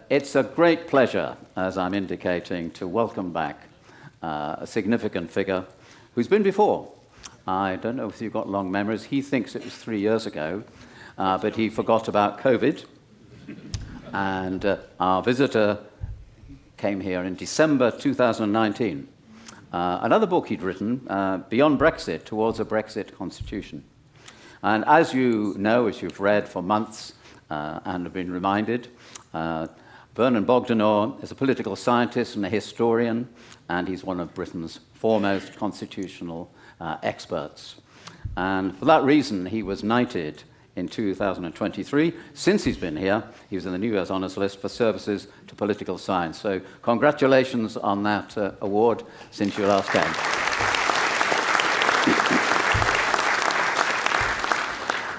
It's a great pleasure, as I'm indicating, to welcome back a significant figure who's been before. I don't know if you've got long memories. He thinks it was 3 years ago, but he forgot about COVID. And our visitor came here in December 2019. Another book he'd written, Beyond Brexit, Towards a Brexit Constitution. And as you know, as you've read for months and have been reminded, Vernon Bogdanor is a political scientist and a historian, and he's one of Britain's foremost constitutional experts. And for that reason, he was knighted in 2023. Since he's been here, he was in the New Year's Honours List for services to political science. So congratulations on that award since you last came.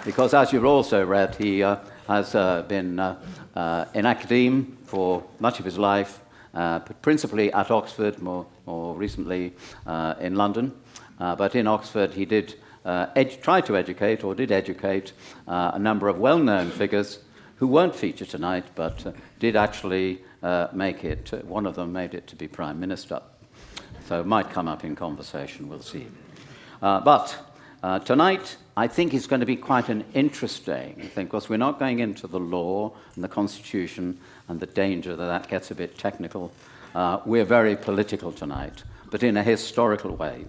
Because as you've also read, he has been in academia for much of his life, principally at Oxford, more recently in London. But in Oxford, he did try to educate, or did educate, a number of well-known figures who won't feature tonight, but did actually make it. One of them made it to be Prime Minister. So it might come up in conversation, we'll see. But tonight, I think is going to be quite an interesting thing, because we're not going into the law and the Constitution and the danger that gets a bit technical. We're very political tonight, but in a historical way.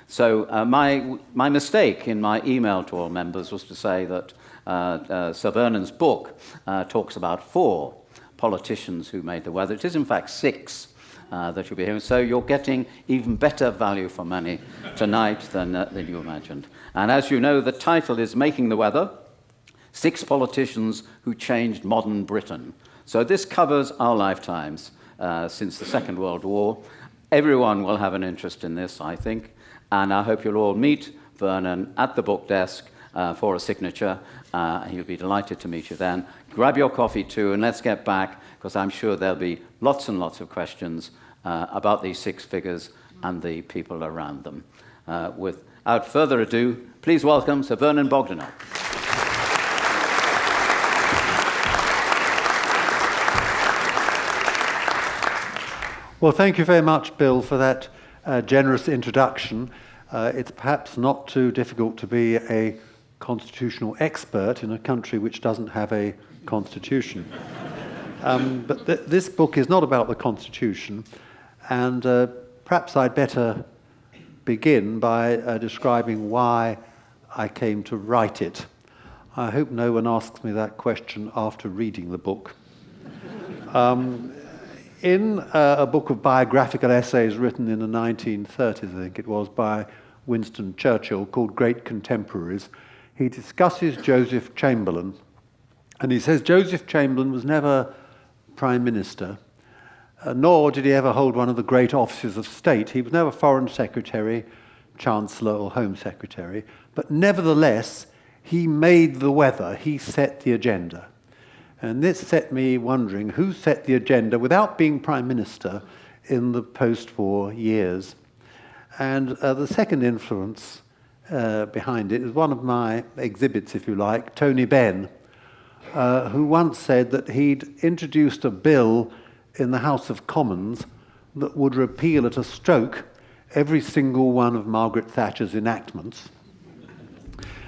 So my mistake in my email to all members was to say that Sir Vernon's book talks about 4 politicians who made the weather. It is in fact 6 that you'll be hearing. So you're getting even better value for money tonight than you imagined. And as you know, the title is Making the Weather, 6 Politicians Who Changed Modern Britain. So this covers our lifetimes since the Second World War. Everyone will have an interest in this, I think. And I hope you'll all meet Vernon at the book desk for a signature. He'll be delighted to meet you then. Grab your coffee too, and let's get back, because I'm sure there'll be lots and lots of questions about these 6 figures and the people around them. Without further ado, please welcome Sir Vernon Bogdanor. Well, thank you very much, Bill, for that generous introduction. It's perhaps not too difficult to be a constitutional expert in a country which doesn't have a constitution. But this book is not about the Constitution, and perhaps I'd better begin by describing why I came to write it. I hope no one asks me that question after reading the book. In a book of biographical essays written in the 1930s, I think it was, by Winston Churchill, called Great Contemporaries, he discusses Joseph Chamberlain. And he says Joseph Chamberlain was never Prime Minister, nor did he ever hold one of the great offices of state. He was never Foreign Secretary, Chancellor, or Home Secretary. But nevertheless, he made the weather. He set the agenda. And this set me wondering who set the agenda without being Prime Minister in the post-war years. And the second influence behind it is one of my exhibits, if you like, Tony Benn, who once said that he'd introduced a bill in the House of Commons that would repeal at a stroke every single one of Margaret Thatcher's enactments.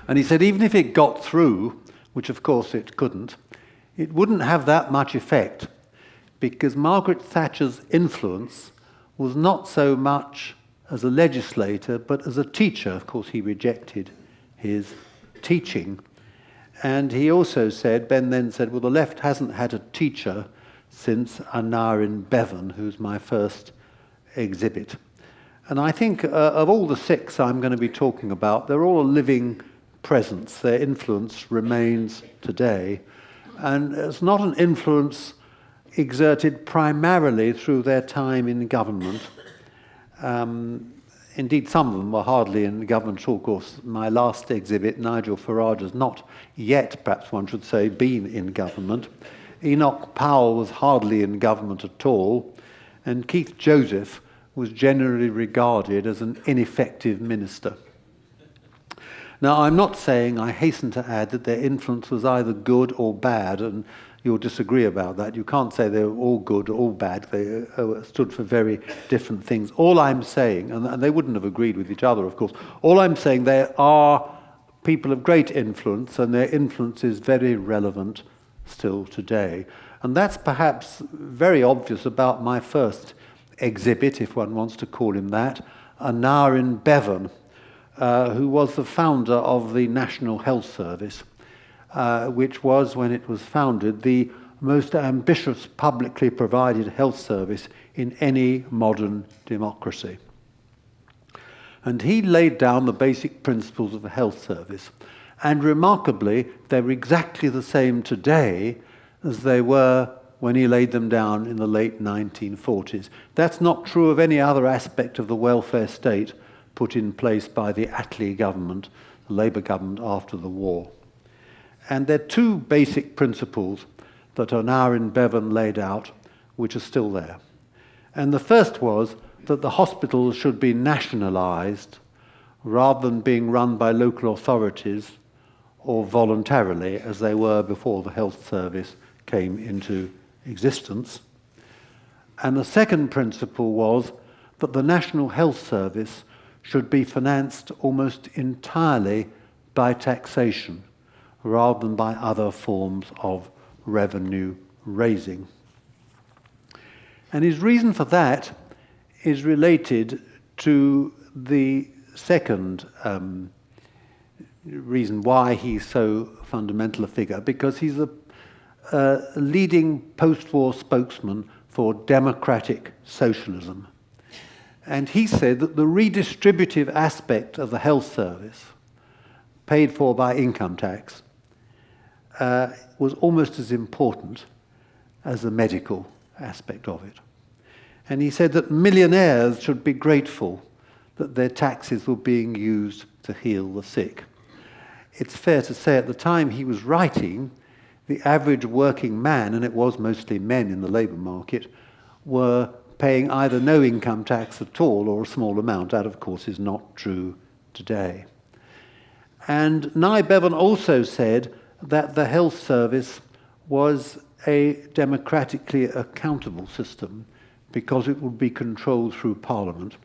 And he said even if it got through, which of course it couldn't, it wouldn't have that much effect, because Margaret Thatcher's influence was not so much as a legislator, but as a teacher. Of course, he rejected his teaching. And he also said, Ben then said, well, the left hasn't had a teacher since Aneurin Nye Bevan, who's my first exhibit. And I think of all the 6 I'm going to be talking about, they're all a living presence. Their influence remains today. And it's not an influence exerted primarily through their time in government. Indeed, some of them were hardly in government at all. Of course, my last exhibit, Nigel Farage, has not yet, perhaps one should say, been in government. Enoch Powell was hardly in government at all, and Keith Joseph was generally regarded as an ineffective minister. Now, I'm not saying, I hasten to add, that their influence was either good or bad, and you'll disagree about that. You can't say they were all good or all bad. They stood for very different things. All I'm saying, and they wouldn't have agreed with each other, of course, all I'm saying, they are people of great influence, and their influence is very relevant still today. And that's perhaps very obvious about my first exhibit, if one wants to call him that, Aneurin Bevan, who was the founder of the National Health Service, which was, when it was founded, the most ambitious publicly provided health service in any modern democracy. And he laid down the basic principles of the health service. And remarkably, they're exactly the same today as they were when he laid them down in the late 1940s. That's not true of any other aspect of the welfare state put in place by the Attlee government, the Labour government after the war. And there are two basic principles that Aneurin Bevan laid out, which are still there. And the first was that the hospitals should be nationalised rather than being run by local authorities or voluntarily, as they were before the health service came into existence. And the second principle was that the National Health Service should be financed almost entirely by taxation rather than by other forms of revenue raising. And his reason for that is related to the second reason why he's so fundamental a figure, because he's a leading post-war spokesman for democratic socialism. And he said that the redistributive aspect of the health service, paid for by income tax, was almost as important as the medical aspect of it. And he said that millionaires should be grateful that their taxes were being used to heal the sick. It's fair to say at the time he was writing, the average working man, and it was mostly men in the labour market, were paying either no income tax at all or a small amount. That, of course, is not true today. And Nye Bevan also said that the health service was a democratically accountable system because it would be controlled through Parliament.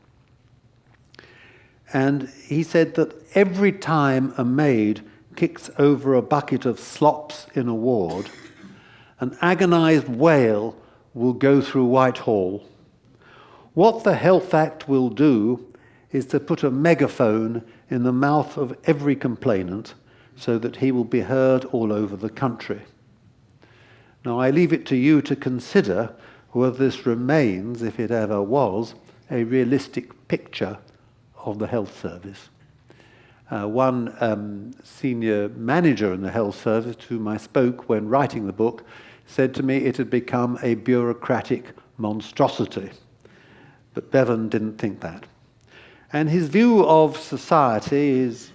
And he said that every time a maid kicks over a bucket of slops in a ward, an agonised wail will go through Whitehall. What the Health Act will do is to put a megaphone in the mouth of every complainant so that he will be heard all over the country. Now, I leave it to you to consider whether this remains, if it ever was, a realistic picture of the health service. One senior manager in the health service to whom I spoke when writing the book said to me it had become a bureaucratic monstrosity. But Bevan didn't think that. And his view of society, his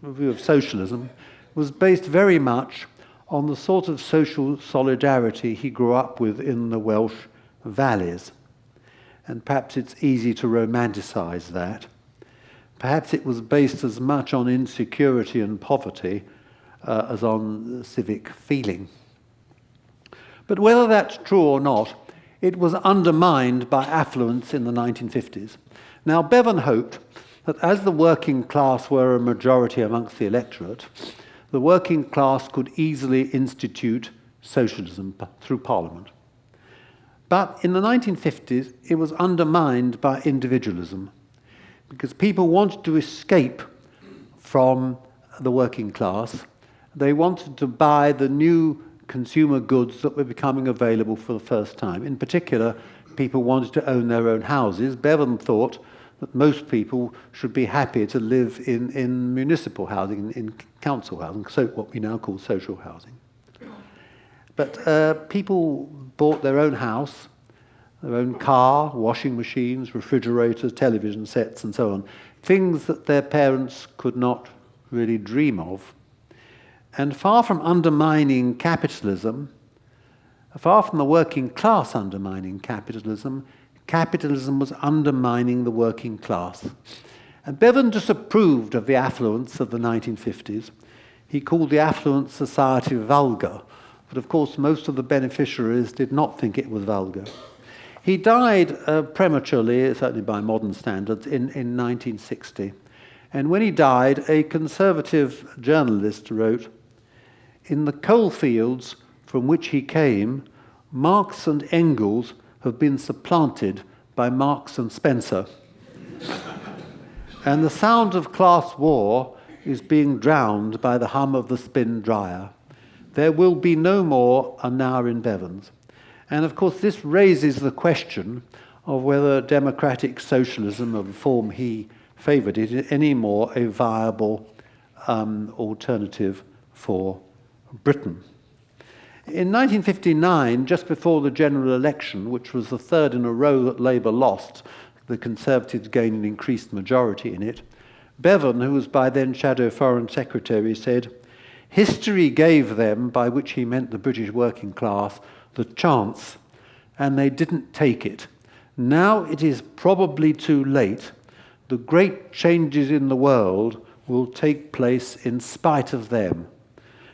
view of socialism, was based very much on the sort of social solidarity he grew up with in the Welsh valleys. And perhaps it's easy to romanticize that. Perhaps it was based as much on insecurity and poverty as on civic feeling. But whether that's true or not, it was undermined by affluence in the 1950s. Now, Bevan hoped that as the working class were a majority amongst the electorate, the working class could easily institute socialism through Parliament. But in the 1950s, it was undermined by individualism, because people wanted to escape from the working class. They wanted to buy the new consumer goods that were becoming available for the first time. In particular, people wanted to own their own houses. Bevan thought that most people should be happy to live in municipal housing, in council housing, so what we now call social housing. But people bought their own house, their own car, washing machines, refrigerators, television sets, and so on, things that their parents could not really dream of. And far from undermining capitalism, Far from the working class undermining capitalism, capitalism was undermining the working class. And Bevan disapproved of the affluence of the 1950s. He called the affluent society vulgar, but of course most of the beneficiaries did not think it was vulgar. He died prematurely, certainly by modern standards, in 1960. And when he died, a conservative journalist wrote, "In the coalfields from which he came, Marx and Engels have been supplanted by Marks and Spencer. And the sound of class war is being drowned by the hum of the spin dryer. There will be no more Aneurin Bevans." And of course this raises the question of whether democratic socialism of the form he favoured is any more a viable alternative for Britain. In 1959, just before the general election, which was the third in a row that Labour lost, the Conservatives gained an increased majority in it, Bevan, who was by then Shadow Foreign Secretary, said, "History gave them," by which he meant the British working class, "the chance, and they didn't take it. Now it is probably too late. The great changes in the world will take place in spite of them."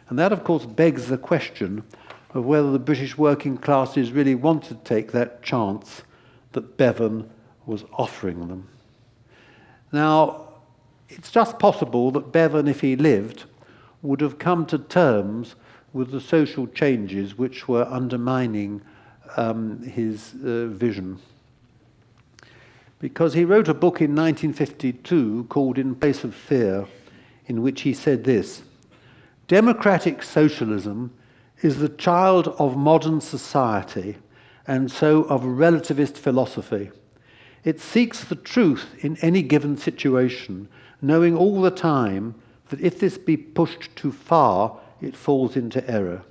And that, of course, begs the question of whether the British working classes really wanted to take that chance that Bevan was offering them. Now, it's just possible that Bevan, if he lived, would have come to terms with the social changes which were undermining his vision. Because he wrote a book in 1952 called In Place of Fear, in which he said this: "Democratic socialism is the child of modern society, and so of relativist philosophy. It seeks the truth in any given situation, knowing all the time that if this be pushed too far, it falls into error.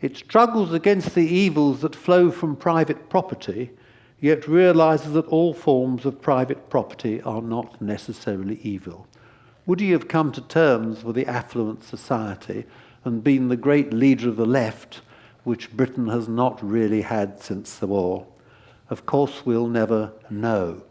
It struggles against the evils that flow from private property, yet realizes that all forms of private property are not necessarily evil." Would he have come to terms with the affluent society and been the great leader of the left, which Britain has not really had since the war? Of course, we'll never know.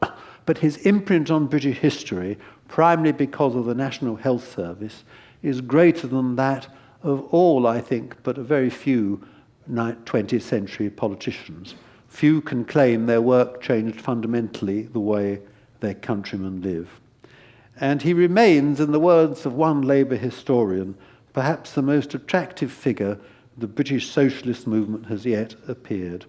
But his imprint on British history, primarily because of the National Health Service, is greater than that of all, I think, but a very few 20th century politicians. Few can claim their work changed fundamentally the way their countrymen live. And he remains, in the words of one Labour historian, perhaps the most attractive figure the British socialist movement has yet appeared.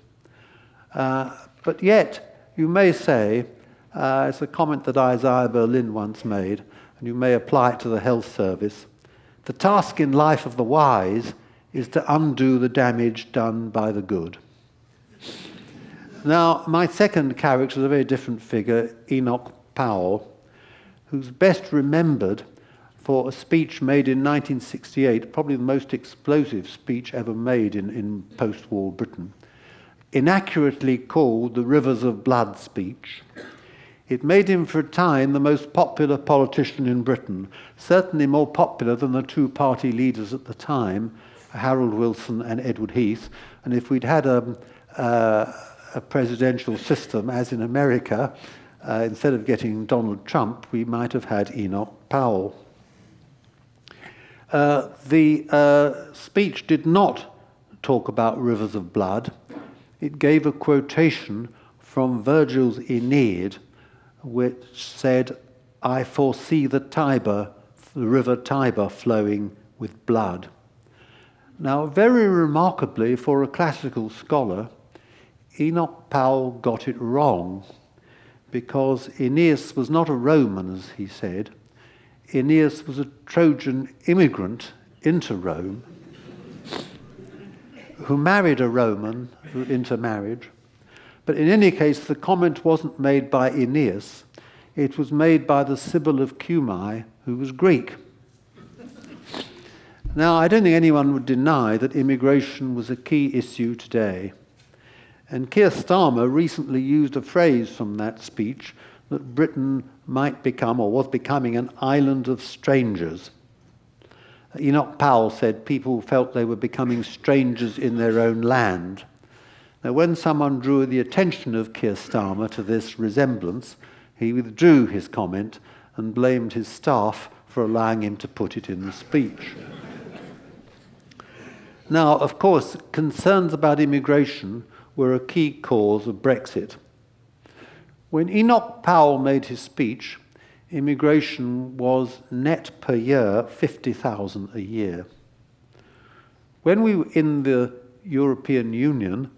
But yet, you may say, it's a comment that Isaiah Berlin once made, and you may apply it to the health service, the task in life of the wise is to undo the damage done by the good. Now, my second character is a very different figure, Enoch Powell, who's best remembered for a speech made in 1968, probably the most explosive speech ever made in post-war Britain, inaccurately called the Rivers of Blood speech. It made him for a time the most popular politician in Britain, certainly more popular than the two party leaders at the time, Harold Wilson and Edward Heath. And if we'd had a presidential system, as in America, instead of getting Donald Trump, we might have had Enoch Powell. The speech did not talk about rivers of blood. It gave a quotation from Virgil's Aeneid, which said, "I foresee the river Tiber flowing with blood." Now, very remarkably for a classical scholar, Enoch Powell got it wrong, because Aeneas was not a Roman, as he said. Aeneas was a Trojan immigrant into Rome, who married a Roman through intermarriage. But in any case, the comment wasn't made by Aeneas. It was made by the Sibyl of Cumae, who was Greek. Now, I don't think anyone would deny that immigration was a key issue today. And Keir Starmer recently used a phrase from that speech that Britain might become, or was becoming, an island of strangers. Enoch Powell said people felt they were becoming strangers in their own land. Now, when someone drew the attention of Keir Starmer to this resemblance, he withdrew his comment and blamed his staff for allowing him to put it in the speech. Now, of course, concerns about immigration were a key cause of Brexit. When Enoch Powell made his speech, immigration was net per year 50,000 a year. When we were in the European Union,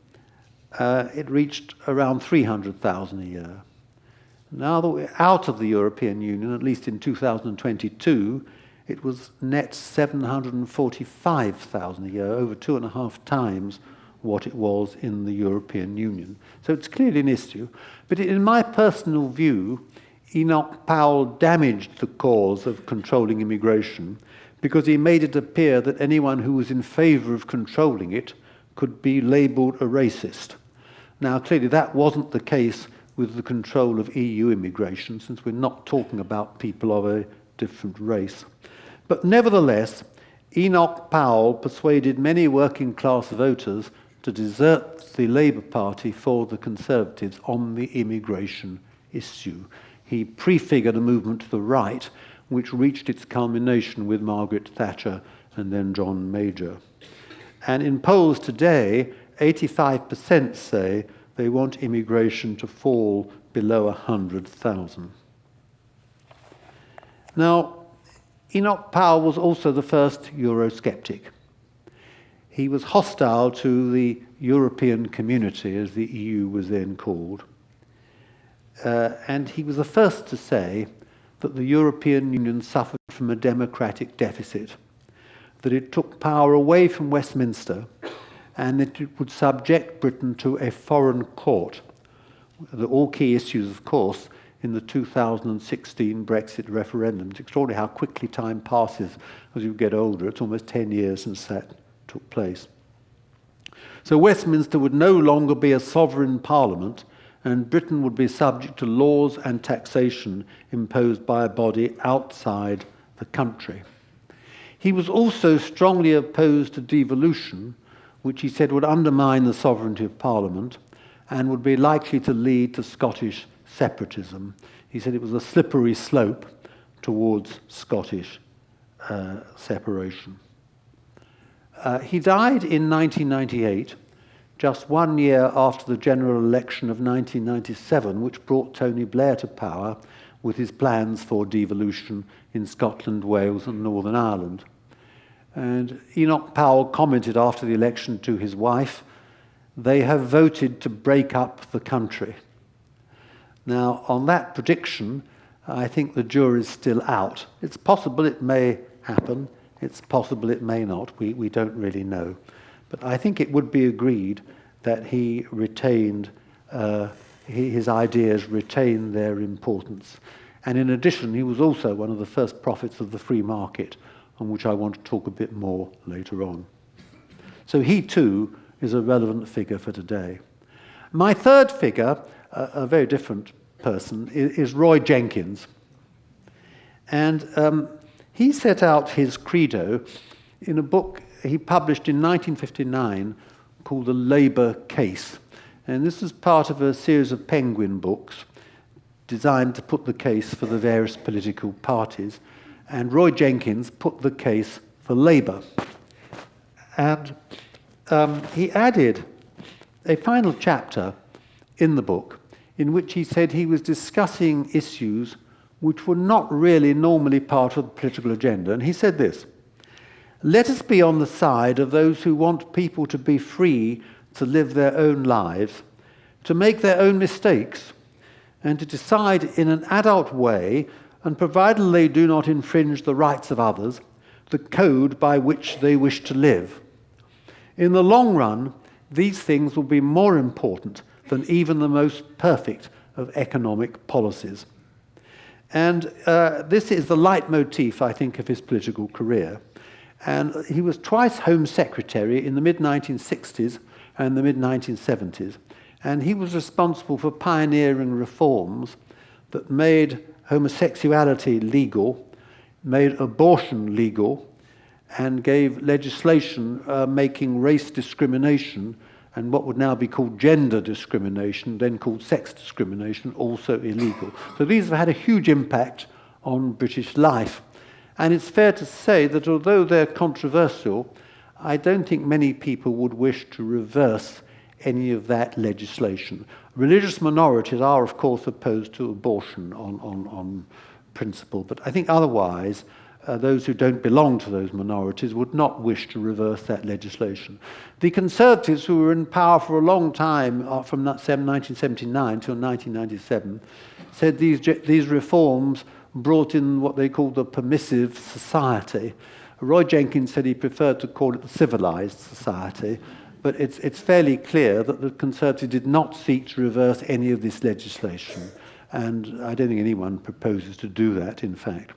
it reached around 300,000 a year. Now that we're out of the European Union, at least in 2022, it was net 745,000 a year, over 2.5 times what it was in the European Union. So it's clearly an issue. But in my personal view, Enoch Powell damaged the cause of controlling immigration because he made it appear that anyone who was in favour of controlling it could be labelled a racist. Now, clearly that wasn't the case with the control of EU immigration, since we're not talking about people of a different race. But nevertheless, Enoch Powell persuaded many working-class voters to desert the Labour Party for the Conservatives on the immigration issue. He prefigured a movement to the right, which reached its culmination with Margaret Thatcher and then John Major. And in polls today, 85% say they want immigration to fall below 100,000. Now, Enoch Powell was also the first Eurosceptic. He was hostile to the European community, as the EU was then called. And he was the first to say that the European Union suffered from a democratic deficit, that it took power away from Westminster, and that it would subject Britain to a foreign court. All key issues, of course, in the 2016 Brexit referendum. It's extraordinary how quickly time passes as you get older. It's almost 10 years since that took place. So Westminster would no longer be a sovereign parliament, and Britain would be subject to laws and taxation imposed by a body outside the country. He was also strongly opposed to devolution, which he said would undermine the sovereignty of Parliament and would be likely to lead to Scottish separatism. He said it was a slippery slope towards Scottish separation. He died in 1998, just 1 year after the general election of 1997, which brought Tony Blair to power with his plans for devolution in Scotland, Wales and Northern Ireland. And Enoch Powell commented after the election to his wife, "They have voted to break up the country." Now, on that prediction, I think the jury's still out. It's possible it may happen. It's possible it may not. We don't really know. But I think it would be agreed that he retained, his ideas retained their importance. And in addition, he was also one of the first prophets of the free market, on which I want to talk a bit more later on. So he too is a relevant figure for today. My third figure, a very different person, is Roy Jenkins. And he set out his credo in a book he published in 1959 called The Labour Case. And this is part of a series of Penguin books designed to put the case for the various political parties. And Roy Jenkins put the case for Labour. And he added a final chapter in the book in which he said he was discussing issues which were not really normally part of the political agenda. And he said this: "Let us be on the side of those who want people to be free to live their own lives, to make their own mistakes, and to decide in an adult way, and provided they do not infringe the rights of others, the code by which they wish to live. In the long run, these things will be more important than even the most perfect of economic policies." And this is the leitmotif, I think, of his political career. And he was twice Home Secretary in the mid-1960s and the mid-1970s. And he was responsible for pioneering reforms that made homosexuality legal, made abortion legal, and gave legislation making race discrimination and what would now be called gender discrimination, then called sex discrimination, also illegal. So these have had a huge impact on British life. And it's fair to say that although they're controversial, I don't think many people would wish to reverse any of that legislation. Religious minorities are, of course, opposed to abortion on principle, but I think otherwise, those who don't belong to those minorities would not wish to reverse that legislation. The Conservatives, who were in power for a long time, from 1979 till 1997, said these reforms brought in what they called the permissive society. Roy Jenkins said he preferred to call it the civilized society, but it's fairly clear that the Conservatives did not seek to reverse any of this legislation, and I don't think anyone proposes to do that, in fact.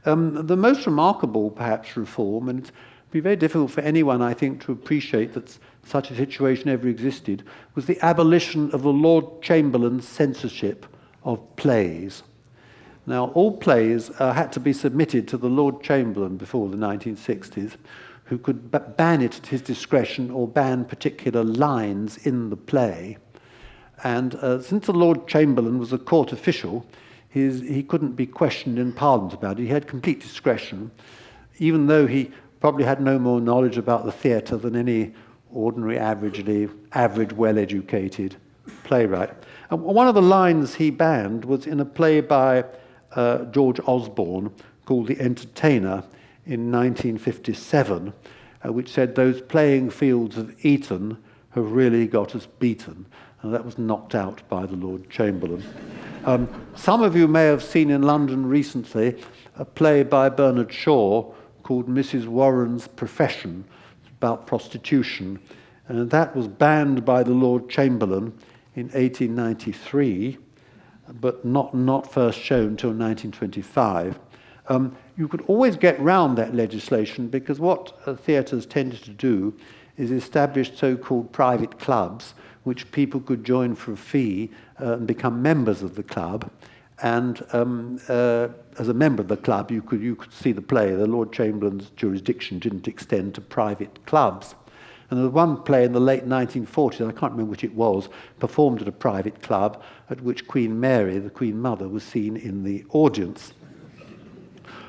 The most remarkable, perhaps, reform, and it'd be very difficult for anyone, I think, to appreciate that such a situation ever existed, was the abolition of the Lord Chamberlain's censorship of plays. Now, all plays had to be submitted to the Lord Chamberlain before the 1960s, who could ban it at his discretion or ban particular lines in the play. And since the Lord Chamberlain was a court official, he couldn't be questioned in Parliament about it. He had complete discretion, even though he probably had no more knowledge about the theatre than any ordinary, average, well-educated playwright. And one of the lines he banned was in a play by George Osborne called The Entertainer in 1957, which said, "Those playing fields of Eton have really got us beaten." And that was knocked out by the Lord Chamberlain. Some of you may have seen in London recently a play by Bernard Shaw called Mrs. Warren's Profession, about prostitution. And that was banned by the Lord Chamberlain in 1893, but not first shown till 1925. You could always get round that legislation because what theatres tended to do is establish so-called private clubs which people could join for a fee and become members of the club. And as a member of the club, you could see the play. The Lord Chamberlain's jurisdiction didn't extend to private clubs. And there was one play in the late 1940s, I can't remember which it was, performed at a private club at which Queen Mary, the Queen Mother, was seen in the audience.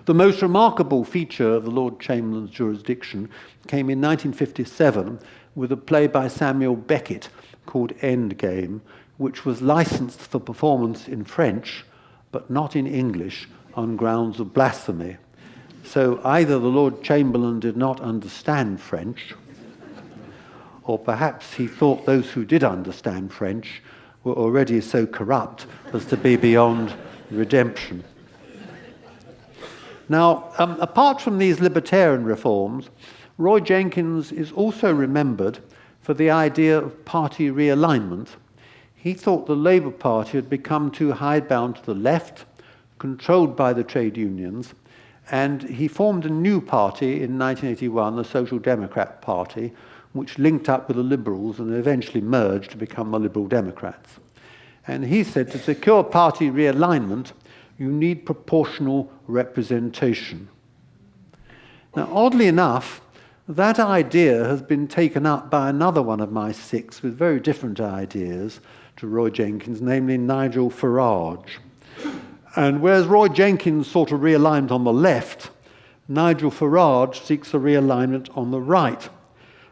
The most remarkable feature of the Lord Chamberlain's jurisdiction came in 1957 with a play by Samuel Beckett called Endgame, which was licensed for performance in French, but not in English, on grounds of blasphemy. So either the Lord Chamberlain did not understand French, or perhaps he thought those who did understand French were already so corrupt as to be beyond redemption. Now, apart from these libertarian reforms, Roy Jenkins is also remembered for the idea of party realignment. He thought the Labour Party had become too hidebound to the left, controlled by the trade unions, and he formed a new party in 1981, the Social Democrat Party, which linked up with the Liberals and eventually merged to become the Liberal Democrats. And he said to secure party realignment, you need proportional representation. Now, oddly enough, that idea has been taken up by another one of my six with very different ideas to Roy Jenkins, namely Nigel Farage. And whereas Roy Jenkins sort of realigned on the left, Nigel Farage seeks a realignment on the right.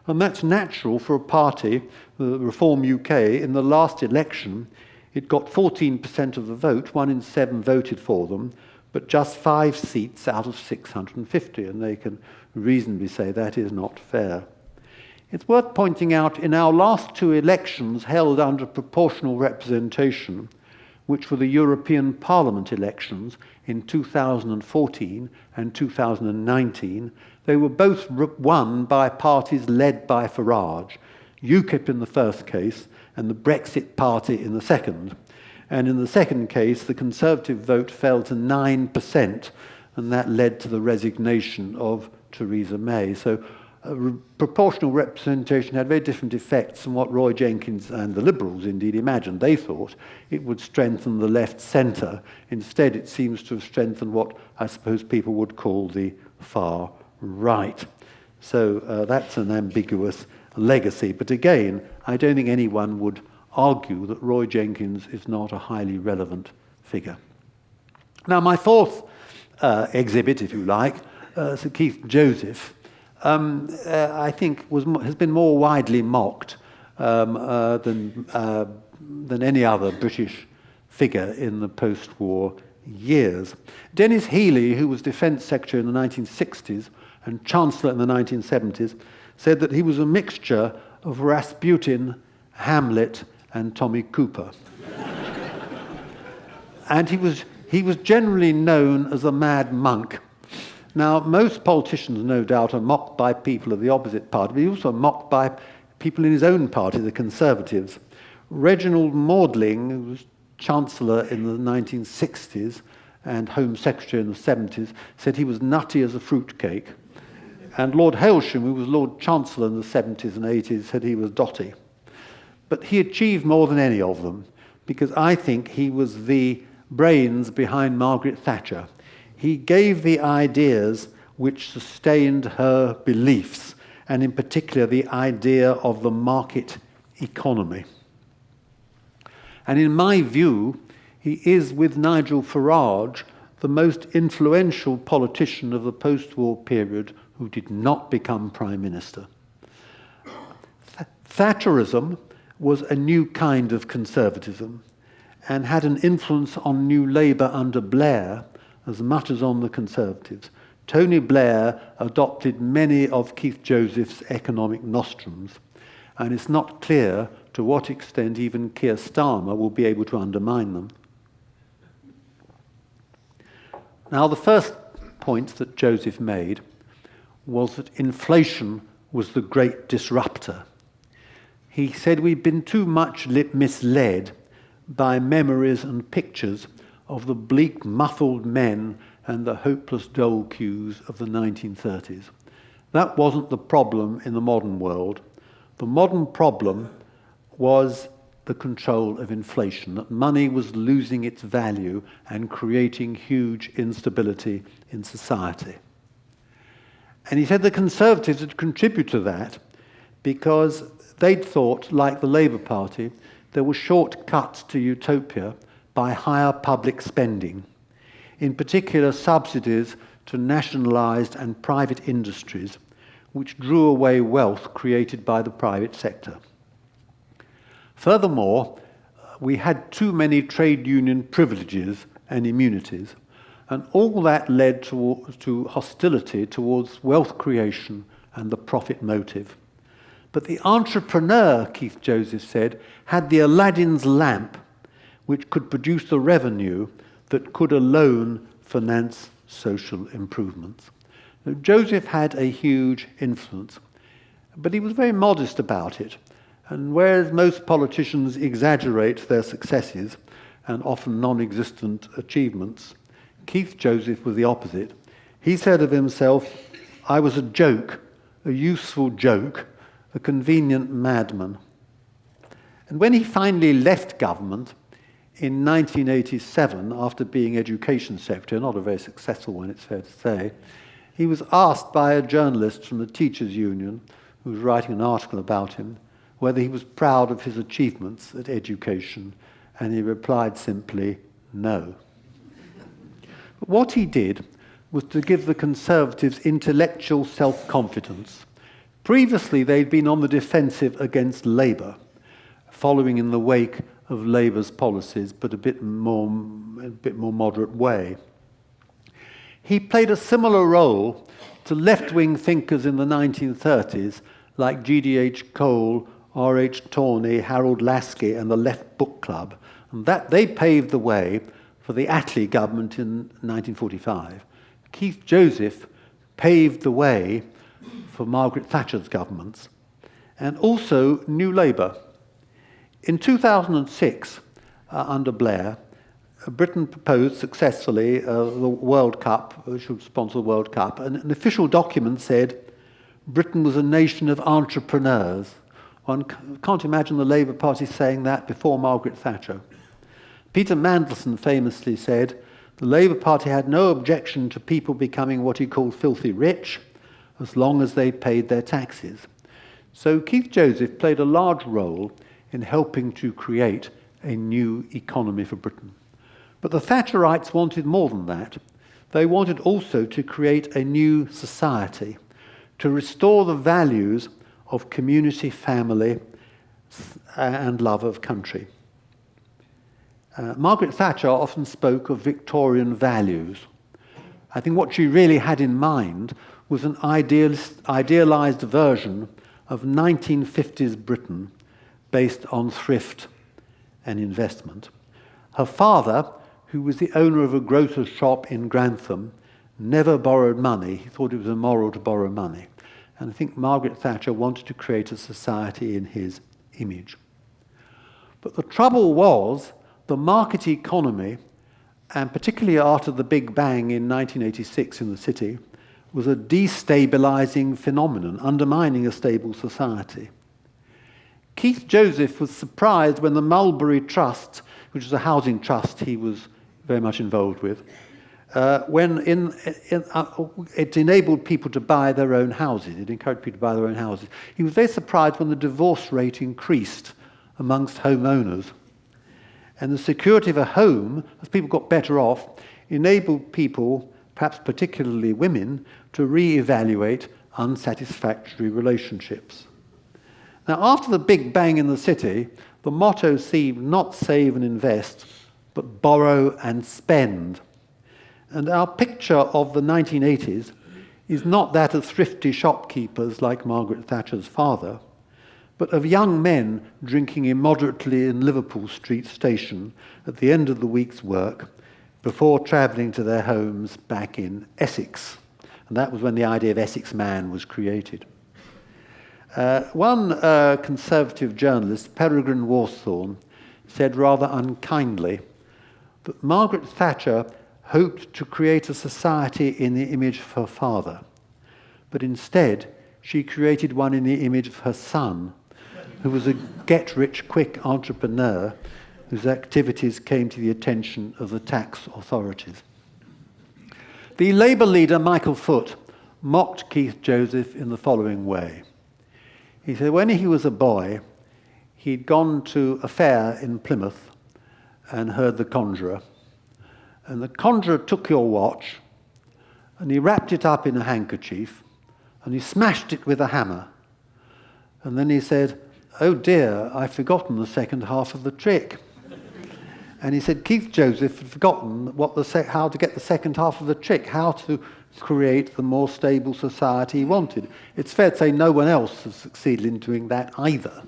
And that's natural for a party, the Reform UK. In the last election, it got 14% of the vote, 1 in 7 voted for them, but just 5 seats out of 650, and they can reasonably say that is not fair. It's worth pointing out in our last 2 elections held under proportional representation, which were the European Parliament elections in 2014 and 2019, they were both won by parties led by Farage, UKIP in the first case and the Brexit Party in the second. And in the second case, the Conservative vote fell to 9%, and that led to the resignation of Theresa May. So proportional representation had very different effects from what Roy Jenkins and the Liberals indeed imagined. They thought it would strengthen the left centre. Instead, it seems to have strengthened what I suppose people would call the far right. So that's an ambiguous legacy. But again, I don't think anyone would argue that Roy Jenkins is not a highly relevant figure. Now, my fourth exhibit, if you like, Sir Keith Joseph, I think has been more widely mocked than any other British figure in the post-war years. Dennis Healey, who was Defence Secretary in the 1960s and Chancellor in the 1970s, said that he was a mixture of Rasputin, Hamlet, and Tommy Cooper. And he was generally known as a mad monk. Now, most politicians, no doubt, are mocked by people of the opposite party, but he also mocked by people in his own party, the Conservatives. Reginald Maudling, who was Chancellor in the 1960s and Home Secretary in the 70s, said he was nutty as a fruitcake. And Lord Hailsham, who was Lord Chancellor in the 70s and 80s, said he was dotty. But he achieved more than any of them, because I think he was the brains behind Margaret Thatcher. He gave the ideas which sustained her beliefs, and in particular the idea of the market economy. And in my view, he is, with Nigel Farage, the most influential politician of the post-war period who did not become Prime Minister. Thatcherism was a new kind of conservatism and had an influence on New Labour under Blair as much as on the Conservatives. Tony Blair adopted many of Keith Joseph's economic nostrums, and it's not clear to what extent even Keir Starmer will be able to undermine them. Now, the first point that Joseph made was that inflation was the great disruptor. He said we'd been too much misled by memories and pictures of the bleak, muffled men and the hopeless dole queues of the 1930s. That wasn't the problem in the modern world. The modern problem was the control of inflation, that money was losing its value and creating huge instability in society. And he said the Conservatives had contributed to that because they'd thought, like the Labour Party, there were shortcuts to utopia by higher public spending, in particular subsidies to nationalised and private industries, which drew away wealth created by the private sector. Furthermore, we had too many trade union privileges and immunities, and all that led to hostility towards wealth creation and the profit motive. But the entrepreneur, Keith Joseph said, had the Aladdin's lamp, which could produce the revenue that could alone finance social improvements. Now, Joseph had a huge influence, but he was very modest about it. And whereas most politicians exaggerate their successes and often non-existent achievements, Keith Joseph was the opposite. He said of himself, "I was a joke, a useful joke, a convenient madman." And when he finally left government in 1987, after being Education Secretary, not a very successful one, it's fair to say, he was asked by a journalist from the Teachers' Union, who was writing an article about him, whether he was proud of his achievements at education, and he replied simply, no. But what he did was to give the Conservatives intellectual self-confidence. Previously, they'd been on the defensive against Labour, following in the wake of Labour's policies, but a bit more moderate way. He played a similar role to left-wing thinkers in the 1930s, like G.D.H. Cole, R.H. Tawney, Harold Lasky, and the Left Book Club, and that they paved the way for the Attlee government in 1945. Keith Joseph paved the way for Margaret Thatcher's governments, and also New Labour. In 2006, under Blair, Britain proposed successfully the World Cup, which would sponsor the World Cup, and an official document said Britain was a nation of entrepreneurs. One can't imagine the Labour Party saying that before Margaret Thatcher. Peter Mandelson famously said the Labour Party had no objection to people becoming what he called filthy rich, as long as they paid their taxes. So Keith Joseph played a large role in helping to create a new economy for Britain. But the Thatcherites wanted more than that. They wanted also to create a new society, to restore the values of community, family, and love of country. Margaret Thatcher often spoke of Victorian values. I think what she really had in mind was an idealized version of 1950s Britain based on thrift and investment. Her father, who was the owner of a grocer's shop in Grantham, never borrowed money. He thought it was immoral to borrow money. And I think Margaret Thatcher wanted to create a society in his image. But the trouble was the market economy, and particularly after the Big Bang in 1986 in the city, was a destabilizing phenomenon, undermining a stable society. Keith Joseph was surprised when the Mulberry Trust, which was a housing trust he was very much involved with, it enabled people to buy their own houses. It encouraged people to buy their own houses. He was very surprised when the divorce rate increased amongst homeowners. And the security of a home, as people got better off, enabled people, perhaps particularly women, to re-evaluate unsatisfactory relationships. Now, after the Big Bang in the city, the motto seemed not save and invest, but borrow and spend. And our picture of the 1980s is not that of thrifty shopkeepers like Margaret Thatcher's father, but of young men drinking immoderately in Liverpool Street Station at the end of the week's work before travelling to their homes back in Essex. And that was when the idea of Essex man was created. One conservative journalist, Peregrine Worsthorne, said rather unkindly that Margaret Thatcher hoped to create a society in the image of her father, but instead she created one in the image of her son, who was a get-rich-quick entrepreneur whose activities came to the attention of the tax authorities. The Labour leader, Michael Foot, mocked Keith Joseph in the following way. He said when he was a boy, he'd gone to a fair in Plymouth and heard The Conjurer. And the conjurer took your watch and he wrapped it up in a handkerchief and he smashed it with a hammer. And then he said, "Oh dear, I've forgotten the second half of the trick." And he said Keith Joseph had forgotten how to get the second half of the trick, how to create the more stable society he wanted. It's fair to say no one else has succeeded in doing that either.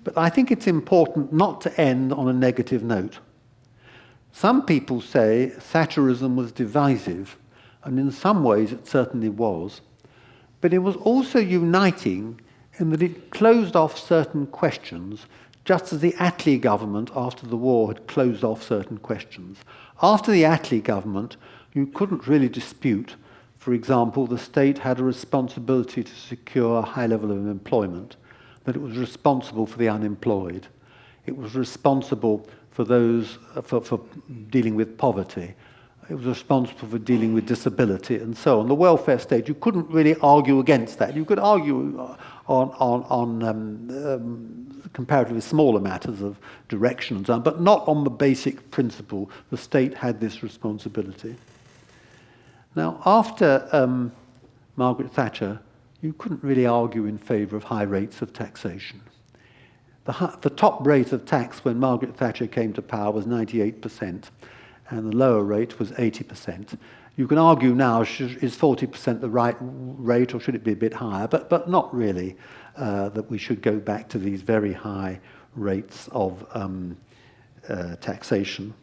But I think it's important not to end on a negative note. Some people say Thatcherism was divisive, and in some ways it certainly was, but it was also uniting in that it closed off certain questions, just as the Attlee government after the war had closed off certain questions. After the Attlee government, you couldn't really dispute, for example, the state had a responsibility to secure a high level of employment, that it was responsible for the unemployed. It was responsible for those, for dealing with poverty. It was responsible for dealing with disability and so on. The welfare state, you couldn't really argue against that. You could argue on comparatively smaller matters of direction and so on, but not on the basic principle the state had this responsibility. Now, after Margaret Thatcher, you couldn't really argue in favour of high rates of taxation. The top rate of tax when Margaret Thatcher came to power was 98%, and the lower rate was 80%. You can argue now, is 40% the right rate, or should it be a bit higher? But not really, that we should go back to these very high rates of taxation.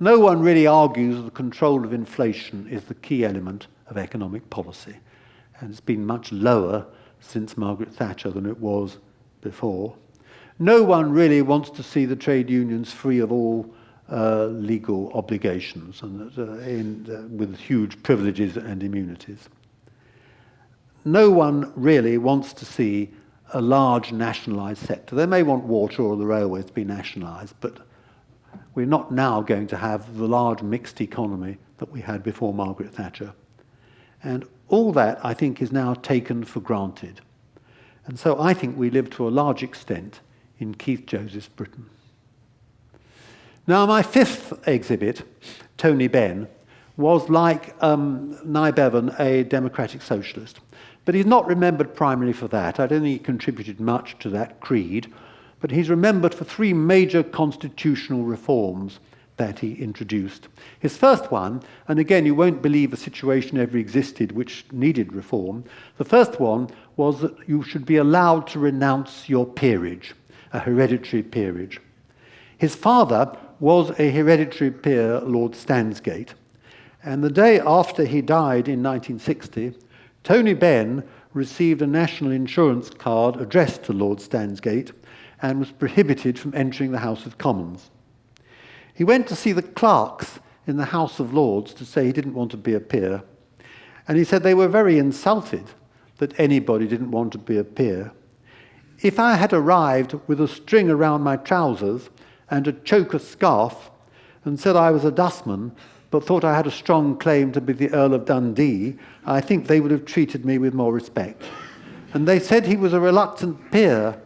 No one really argues that the control of inflation is the key element of economic policy, and it's been much lower since Margaret Thatcher than it was before. No one really wants to see the trade unions free of all legal obligations and with huge privileges and immunities. No one really wants to see a large nationalised sector. They may want water or the railways to be nationalised, but we're not now going to have the large mixed economy that we had before Margaret Thatcher. And all that, I think, is now taken for granted. And so I think we live to a large extent in Keith Joseph's Britain. Now, my fifth exhibit, Tony Benn, was like Nye Bevan, a democratic socialist. But he's not remembered primarily for that. I don't think he contributed much to that creed, but he's remembered for three major constitutional reforms that he introduced. His first one, and again, you won't believe a situation ever existed which needed reform, the first one was that you should be allowed to renounce your peerage, a hereditary peerage. His father was a hereditary peer, Lord Stansgate, and the day after he died in 1960, Tony Benn received a national insurance card addressed to Lord Stansgate and was prohibited from entering the House of Commons. He went to see the clerks in the House of Lords to say he didn't want to be a peer, and he said they were very insulted that anybody didn't want to be a peer. If I had arrived with a string around my trousers and a choker scarf and said I was a dustman, but thought I had a strong claim to be the Earl of Dundee, I think they would have treated me with more respect. And they said he was a reluctant peer,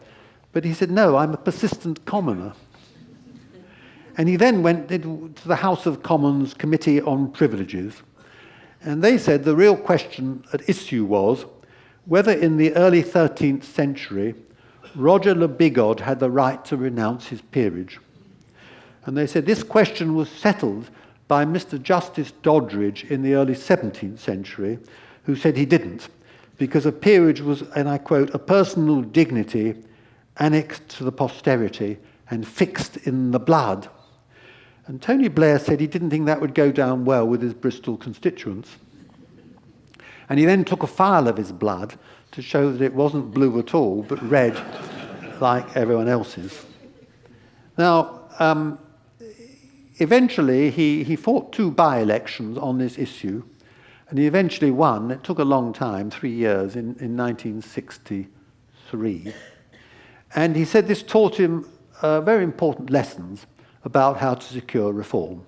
but he said, no, I'm a persistent commoner. And he then went to the House of Commons Committee on Privileges, and they said the real question at issue was whether in the early 13th century Roger le Bigod had the right to renounce his peerage. And they said this question was settled by Mr. Justice Doddridge in the early 17th century, who said he didn't, because a peerage was, and I quote, a personal dignity annexed to the posterity and fixed in the blood. And Tony Blair said he didn't think that would go down well with his Bristol constituents. And he then took a phial of his blood to show that it wasn't blue at all, but red like everyone else's. Now, eventually, he fought two by-elections on this issue, and he eventually won. It took a long time, 3 years, in 1963. And he said this taught him very important lessons about how to secure reform.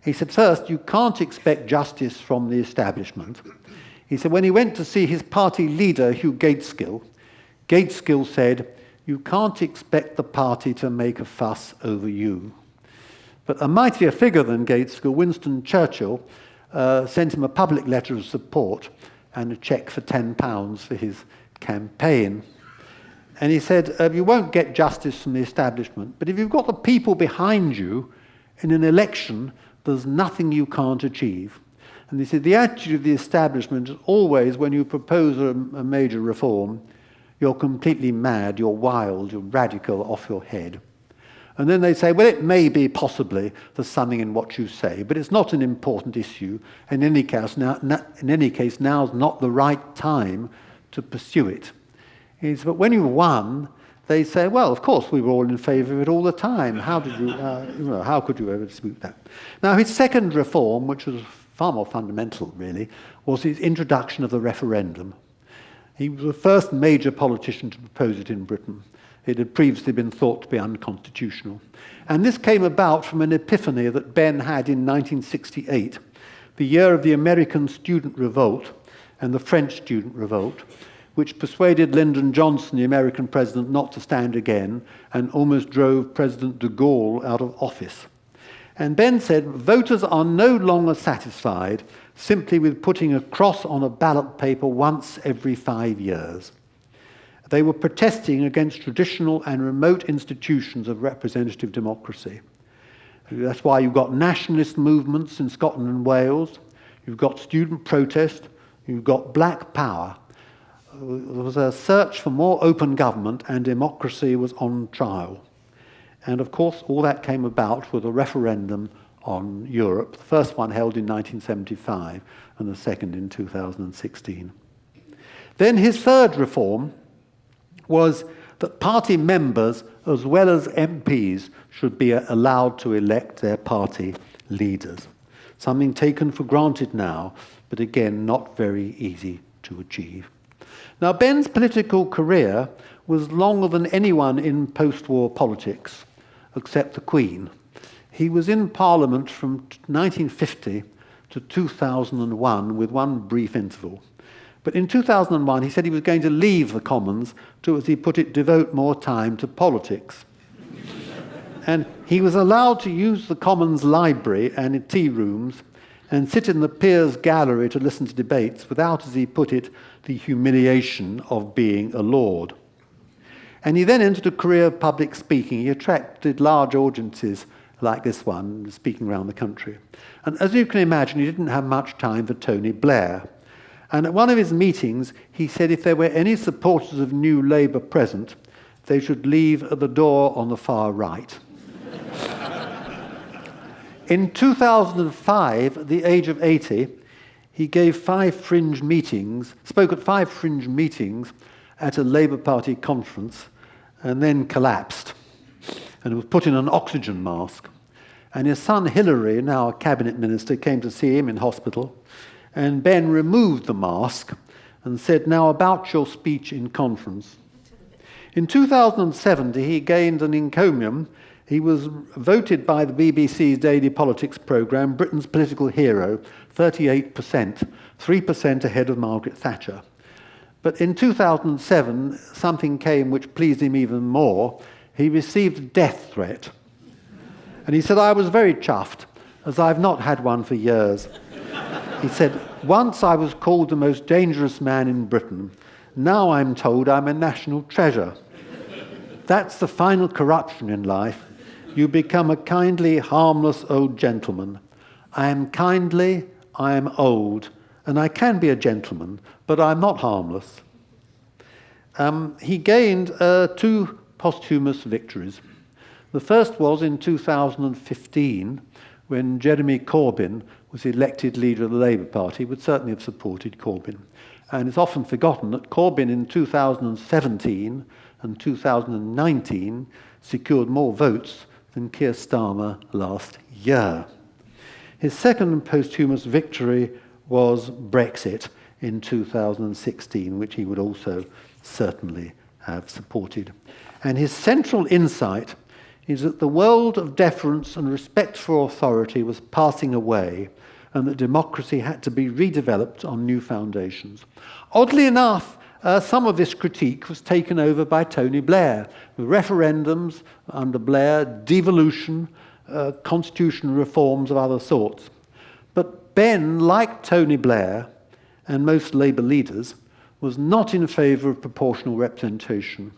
He said, first, you can't expect justice from the establishment. He said when he went to see his party leader, Hugh Gateskill said, you can't expect the party to make a fuss over you. But a mightier figure than Gateskill, Winston Churchill, sent him a public letter of support and a cheque for £10 for his campaign. And he said, you won't get justice from the establishment, but if you've got the people behind you in an election, there's nothing you can't achieve. And he said, the attitude of the establishment is always, when you propose a major reform, you're completely mad, you're wild, you're radical, off your head. And then they say, well, it may be possibly there's something in what you say, but it's not an important issue. In any case, now's not the right time to pursue it. But when you won, they say, well, of course, we were all in favour of it all the time. How did you, how could you ever dispute that? Now, his second reform, which was far more fundamental, really, was his introduction of the referendum. He was the first major politician to propose it in Britain. It had previously been thought to be unconstitutional. And this came about from an epiphany that Benn had in 1968, the year of the American Student Revolt and the French Student Revolt, which persuaded Lyndon Johnson, the American president, not to stand again and almost drove President de Gaulle out of office. And Benn said, voters are no longer satisfied simply with putting a cross on a ballot paper once every 5 years. They were protesting against traditional and remote institutions of representative democracy. That's why you've got nationalist movements in Scotland and Wales, you've got student protest, you've got black power. There was a search for more open government, and democracy was on trial. And of course, all that came about with a referendum on Europe, the first one held in 1975 and the second in 2016. Then his third reform was that party members, as well as MPs, should be allowed to elect their party leaders. Something taken for granted now, but again, not very easy to achieve. Now, Benn's political career was longer than anyone in post-war politics, except the Queen. He was in Parliament from 1950 to 2001 with one brief interval. But in 2001, he said he was going to leave the Commons to, as he put it, devote more time to politics. And he was allowed to use the Commons library and tea rooms and sit in the Peers' gallery to listen to debates without, as he put it, the humiliation of being a lord. And he then entered a career of public speaking. He attracted large audiences like this one, speaking around the country. And as you can imagine, he didn't have much time for Tony Blair. And at one of his meetings, he said if there were any supporters of New Labour present, they should leave at the door on the far right. In 2005, at the age of 80, he gave spoke at 5 fringe meetings at a Labour Party conference, and then collapsed and was put in an oxygen mask. And his son Hilary, now a cabinet minister, came to see him in hospital, and Benn removed the mask and said, "Now about your speech in conference." In 2007, he gained an encomium. He was voted by the BBC's daily politics programme Britain's political hero, 38%, 3% ahead of Margaret Thatcher. But in 2007, something came which pleased him even more. He received a death threat. And he said, "I was very chuffed, as I've not had one for years." He said, "Once I was called the most dangerous man in Britain. Now I'm told I'm a national treasure." That's the final corruption in life. You become a kindly, harmless old gentleman. I am kindly, I am old, and I can be a gentleman, but I'm not harmless. He gained 2 posthumous victories. The first was in 2015, when Jeremy Corbyn was elected leader of the Labour Party. Would certainly have supported Corbyn. And it's often forgotten that Corbyn in 2017 and 2019 secured more votes than Keir Starmer last year. His second posthumous victory was Brexit in 2016, which he would also certainly have supported. And his central insight is that the world of deference and respect for authority was passing away, and that democracy had to be redeveloped on new foundations. Oddly enough, some of this critique was taken over by Tony Blair. The referendums under Blair, devolution, constitutional reforms of other sorts. But Benn, like Tony Blair and most Labour leaders, was not in favour of proportional representation.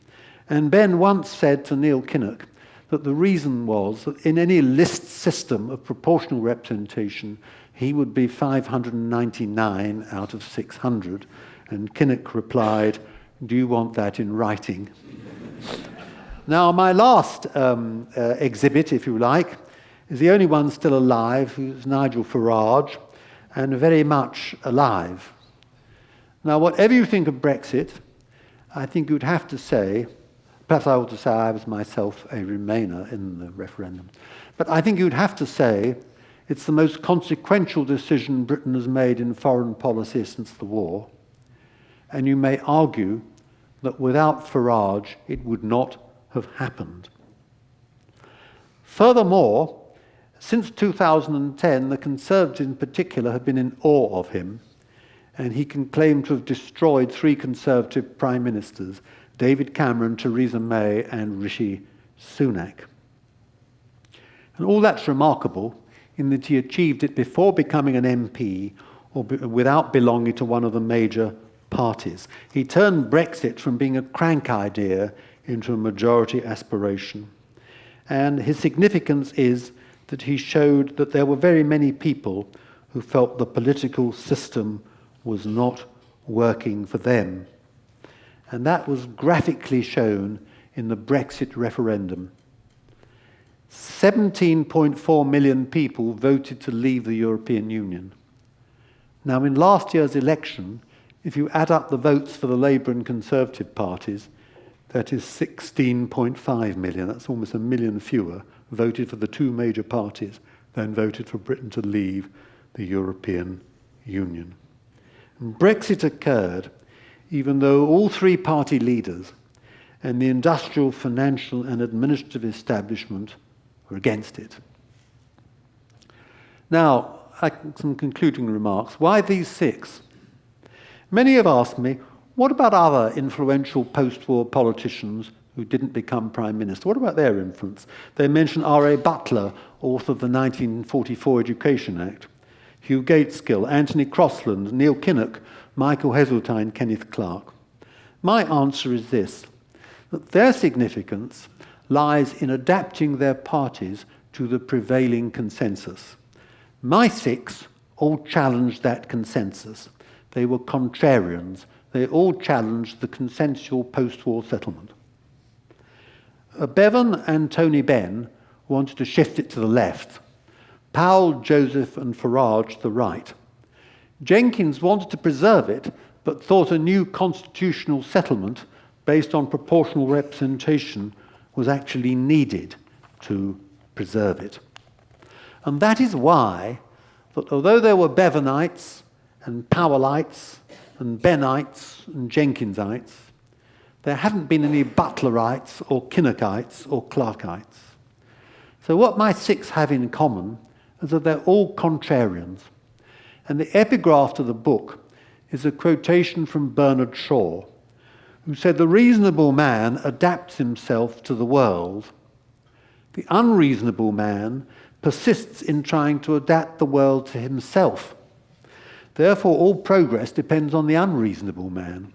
And Benn once said to Neil Kinnock that the reason was that in any list system of proportional representation, he would be 599 out of 600. And Kinnock replied, "Do you want that in writing?" Now, my last exhibit, if you like, is the only one still alive, who's Nigel Farage, and very much alive. Now, whatever you think of Brexit, I think you'd have to say, perhaps I ought to say I was myself a Remainer in the referendum, but I think you'd have to say it's the most consequential decision Britain has made in foreign policy since the war. And you may argue that without Farage, it would not have happened. Furthermore, since 2010, the Conservatives in particular have been in awe of him, and he can claim to have destroyed 3 Conservative Prime Ministers, David Cameron, Theresa May, and Rishi Sunak. And all that's remarkable in that he achieved it before becoming an MP or without belonging to one of the major parties. He turned Brexit from being a crank idea into a majority aspiration. And his significance is that he showed that there were very many people who felt the political system was not working for them. And that was graphically shown in the Brexit referendum. 17.4 million people voted to leave the European Union. Now, in last year's election, if you add up the votes for the Labour and Conservative parties, that is 16.5 million. That's almost 1 million fewer voted for the 2 major parties than voted for Britain to leave the European Union. And Brexit occurred even though all 3 party leaders and the industrial, financial and administrative establishment were against it. Now, some concluding remarks. Why these 6? Many have asked me, what about other influential post-war politicians who didn't become Prime Minister? What about their influence? They mention R.A. Butler, author of the 1944 Education Act, Hugh Gateskill, Anthony Crossland, Neil Kinnock, Michael Heseltine, Kenneth Clarke. My answer is this, that their significance lies in adapting their parties to the prevailing consensus. My 6 all challenged that consensus. They were contrarians. They all challenged the consensual post-war settlement. Bevan and Tony Benn wanted to shift it to the left. Powell, Joseph and Farage to the right. Jenkins wanted to preserve it, but thought a new constitutional settlement based on proportional representation was actually needed to preserve it. And that is why, that although there were Bevanites and Powellites and Bennites and Jenkinsites, there haven't been any Butlerites or Kinnockites or Clarkites. So what my 6 have in common is that they're all contrarians. And the epigraph to the book is a quotation from Bernard Shaw, who said, "The reasonable man adapts himself to the world. The unreasonable man persists in trying to adapt the world to himself. Therefore, all progress depends on the unreasonable man."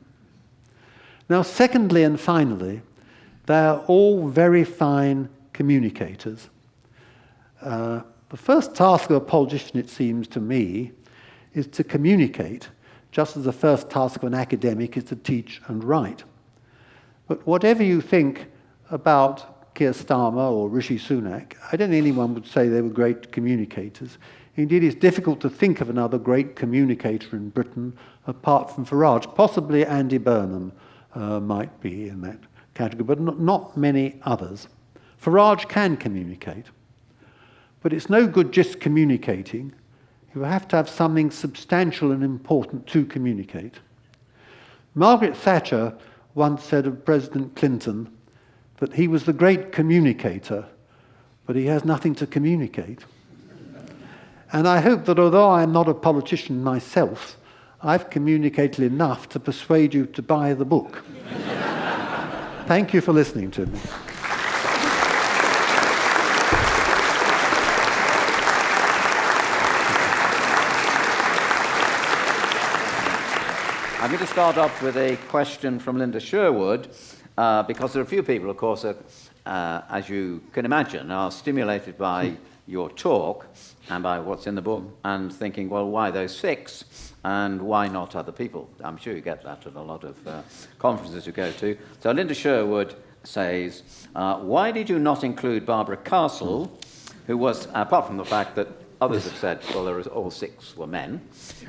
Now, secondly and finally, they are all very fine communicators. The first task of a politician, it seems to me, is to communicate, just as the first task of an academic is to teach and write. But whatever you think about Keir Starmer or Rishi Sunak, I don't think anyone would say they were great communicators. Indeed, it's difficult to think of another great communicator in Britain apart from Farage. Possibly Andy Burnham might be in that category, but not many others. Farage can communicate, but it's no good just communicating. You have to have something substantial and important to communicate. Margaret Thatcher once said of President Clinton that he was the great communicator, but he has nothing to communicate. And I hope that although I'm not a politician myself, I've communicated enough to persuade you to buy the book. Thank you for listening to me. I'm going to start off with a question from Linda Sherwood, because there are a few people, of course, as you can imagine, are stimulated by your talk and by what's in the book and thinking, well, why those 6 and why not other people? I'm sure you get that at a lot of conferences you go to. So Linda Sherwood says, why did you not include Barbara Castle, who was, apart from the fact that others have said, well, all 6 were men.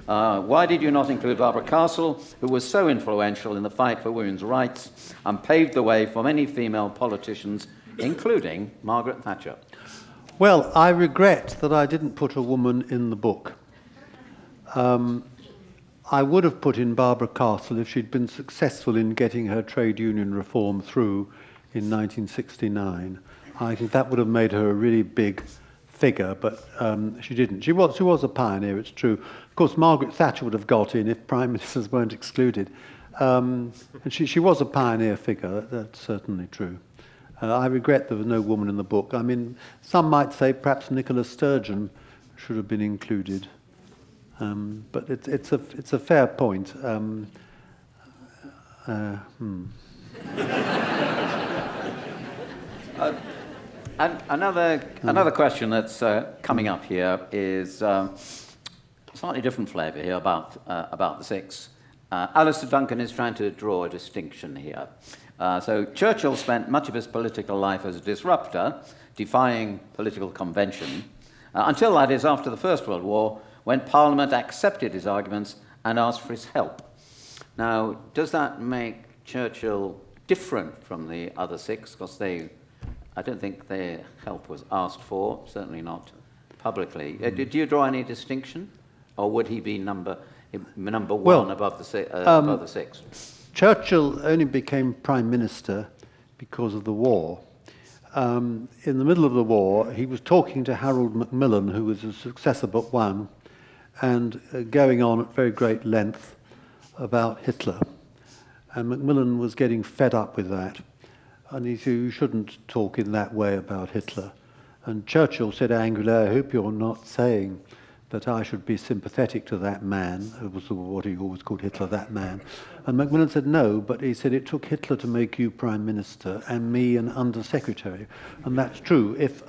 Why did you not include Barbara Castle, who was so influential in the fight for women's rights and paved the way for many female politicians, including Margaret Thatcher? Well, I regret that I didn't put a woman in the book. I would have put in Barbara Castle if she'd been successful in getting her trade union reform through in 1969. I think that would have made her a really big figure, but she didn't. She was a pioneer, it's true. Of course, Margaret Thatcher would have got in if prime ministers weren't excluded. And she was a pioneer figure, that's certainly true. I regret there was no woman in the book. I mean, some might say perhaps Nicola Sturgeon should have been included. But it's a fair point. Another question that's coming up here is slightly different flavour here about the 6. Alistair Duncan is trying to draw a distinction here. So Churchill spent much of his political life as a disruptor, defying political convention, until, that is, after the First World War, when Parliament accepted his arguments and asked for his help. Now, does that make Churchill different from the other 6? Because I don't think their help was asked for, certainly not publicly. Do you draw any distinction? Or would he be number one above the 6? Churchill only became Prime Minister because of the war. In the middle of the war, he was talking to Harold Macmillan, who was his successor but one, and going on at very great length about Hitler. And Macmillan was getting fed up with that. And he said, you shouldn't talk in that way about Hitler. And Churchill said angrily, I hope you're not saying that I should be sympathetic to that man. It was what he always called Hitler, that man. And Macmillan said no, but he said it took Hitler to make you Prime Minister and me an Under-Secretary. And that's true. If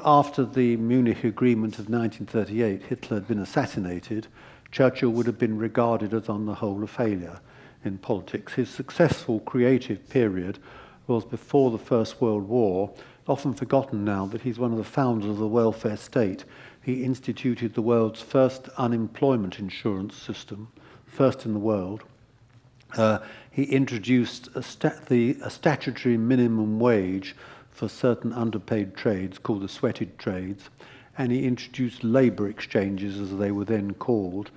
after the Munich Agreement of 1938 Hitler had been assassinated, Churchill would have been regarded as on the whole a failure in politics. His successful creative period was before the First World War. Often forgotten now that he's one of the founders of the welfare state. He instituted the world's first unemployment insurance system, first in the world. He introduced a statutory minimum wage for certain underpaid trades called the sweated trades, and he introduced labour exchanges, as they were then called,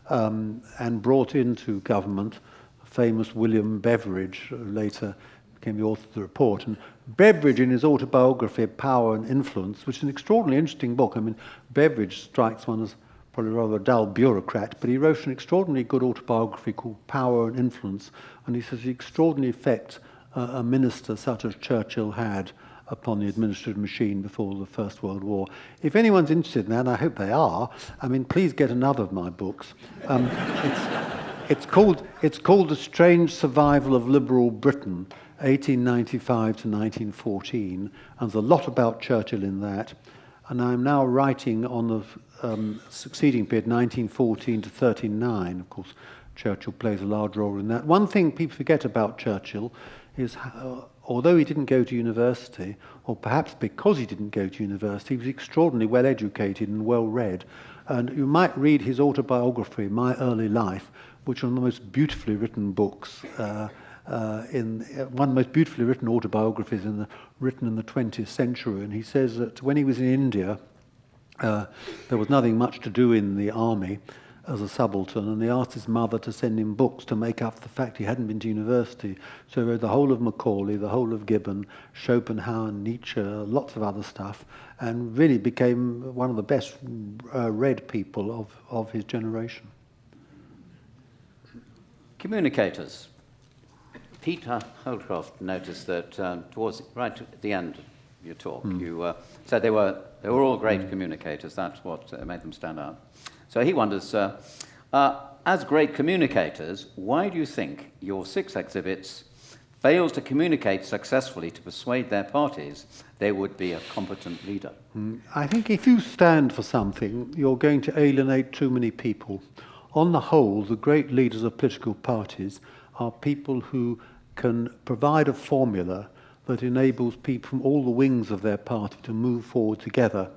and brought into government famous William Beveridge, who later became the author of the report. And Beveridge, in his autobiography, Power and Influence, which is an extraordinarily interesting book. I mean, Beveridge strikes one as probably rather a dull bureaucrat, but he wrote an extraordinarily good autobiography called Power and Influence, and he says the extraordinary effect a minister such as Churchill had upon the administrative machine before the First World War. If anyone's interested in that, and I hope they are, I mean, please get another of my books. It's called The Strange Survival of Liberal Britain, 1895 to 1914, and there's a lot about Churchill in that. And I'm now writing on the succeeding period, 1914 to 39. Of course, Churchill plays a large role in that. One thing people forget about Churchill is how, although he didn't go to university, or perhaps because he didn't go to university, he was extraordinarily well educated and well read. And you might read his autobiography, My Early Life, which are one of the most beautifully written books, one of the most beautifully written autobiographies written in the 20th century. And he says that when he was in India, there was nothing much to do in the army as a subaltern, and he asked his mother to send him books to make up the fact he hadn't been to university. So he read the whole of Macaulay, the whole of Gibbon, Schopenhauer, Nietzsche, lots of other stuff, and really became one of the best read people of his generation. Communicators. Peter Holdcroft noticed that right at the end of your talk, you said they were all great communicators. That's what made them stand out. So he wonders, as great communicators, why do you think your 6 exhibits failed to communicate successfully to persuade their parties they would be a competent leader? I think if you stand for something, you're going to alienate too many people. On the whole, the great leaders of political parties are people who can provide a formula that enables people from all the wings of their party to move forward together.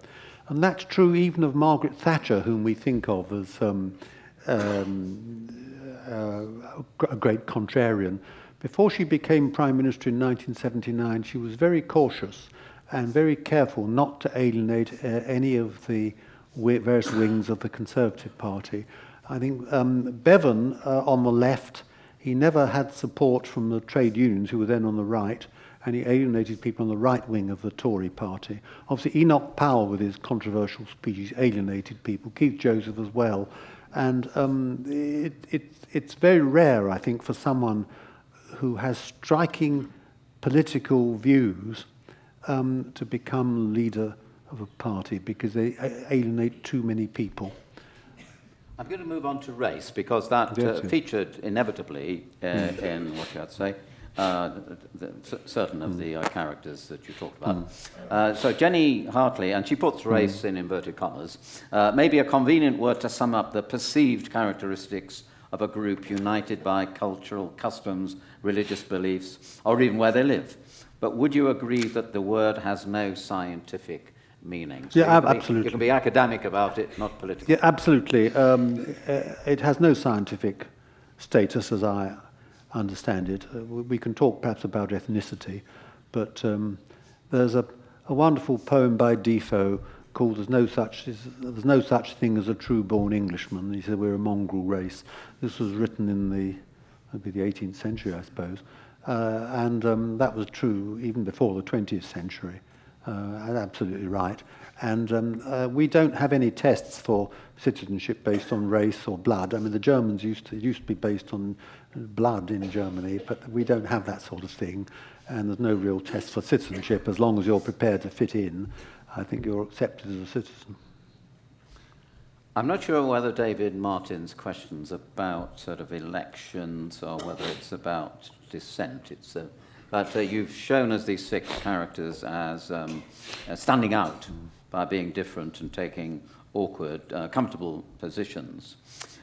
And that's true even of Margaret Thatcher, whom we think of as a great contrarian. Before she became Prime Minister in 1979, she was very cautious and very careful not to alienate any of the various wings of the Conservative Party. I think Bevan, on the left, he never had support from the trade unions, who were then on the right, and he alienated people on the right wing of the Tory party. Obviously, Enoch Powell, with his controversial speeches, alienated people, Keith Joseph as well. And it's very rare, I think, for someone who has striking political views to become leader of a party, because they alienate too many people. I'm going to move on to race, because that featured inevitably in what you had to say, certain of the characters that you talked about. So Jenny Hartley, and she puts race in inverted commas, may be a convenient word to sum up the perceived characteristics of a group united by cultural customs, religious beliefs, or even where they live. But would you agree that the word has no scientific meaning? So absolutely. You can be academic about it, not political. Yeah, absolutely. It has no scientific status, as I understand it. We can talk perhaps about ethnicity, but there's a wonderful poem by Defoe called "There's no such thing as a true-born Englishman." He said we're a mongrel race. This was written in the 18th century, I suppose, and that was true even before the 20th century. Absolutely right. And we don't have any tests for citizenship based on race or blood. I mean, the Germans used to be based on blood in Germany, but we don't have that sort of thing. And there's no real test for citizenship. As long as you're prepared to fit in, I think you're accepted as a citizen. I'm not sure whether David Martin's question's about sort of elections or whether it's about dissent. But you've shown us these 6 characters as standing out by being different and taking awkward, comfortable positions.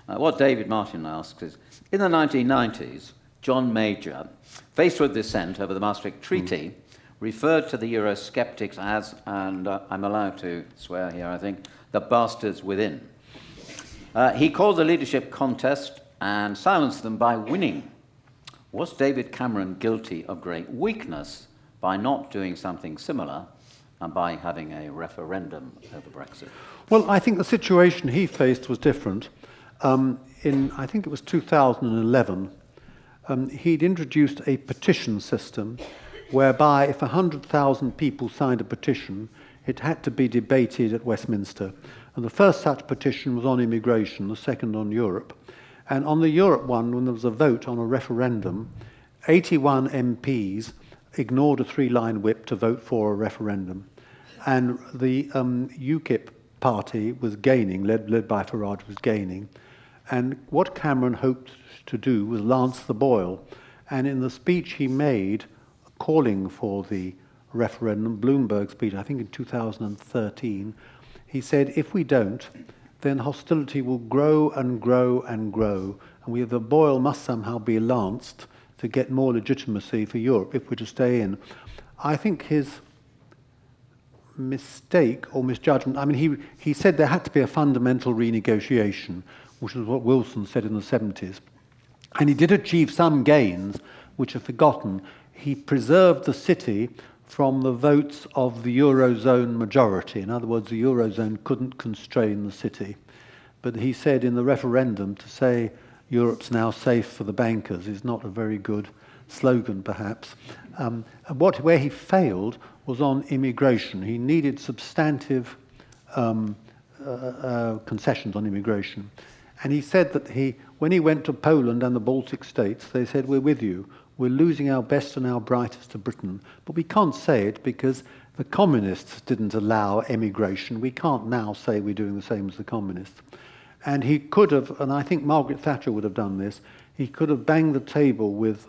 What David Martin asks is, in the 1990s, John Major, faced with dissent over the Maastricht Treaty, referred to the Eurosceptics as, and I'm allowed to swear here, I think, the bastards within. He called the leadership contest and silenced them by winning. Was David Cameron guilty of great weakness by not doing something similar and by having a referendum over Brexit? Well, I think the situation he faced was different. I think it was 2011, he'd introduced a petition system whereby if 100,000 people signed a petition, it had to be debated at Westminster. And the first such petition was on immigration, the second on Europe. And on the Europe one, when there was a vote on a referendum, 81 MPs ignored a 3-line whip to vote for a referendum. And the UKIP party was gaining, led by Farage, was gaining. And what Cameron hoped to do was lance the boil. And in the speech he made, calling for the referendum, Bloomberg speech, I think in 2013, he said, if we don't, then hostility will grow and grow and grow, and the boil must somehow be lanced to get more legitimacy for Europe if we're to stay in. I think his mistake or misjudgment, I mean, he said there had to be a fundamental renegotiation, which is what Wilson said in the 70s. And he did achieve some gains, which are forgotten. He preserved the city from the votes of the Eurozone majority. In other words, the Eurozone couldn't constrain the city. But he said in the referendum to say Europe's now safe for the bankers is not a very good slogan, perhaps. Where he failed was on immigration. He needed substantive concessions on immigration. And he said that when he went to Poland and the Baltic states, they said, we're with you. We're losing our best and our brightest to Britain. But we can't say it because the communists didn't allow emigration. We can't now say we're doing the same as the communists. And he could have, and I think Margaret Thatcher would have done this, he could have banged the table with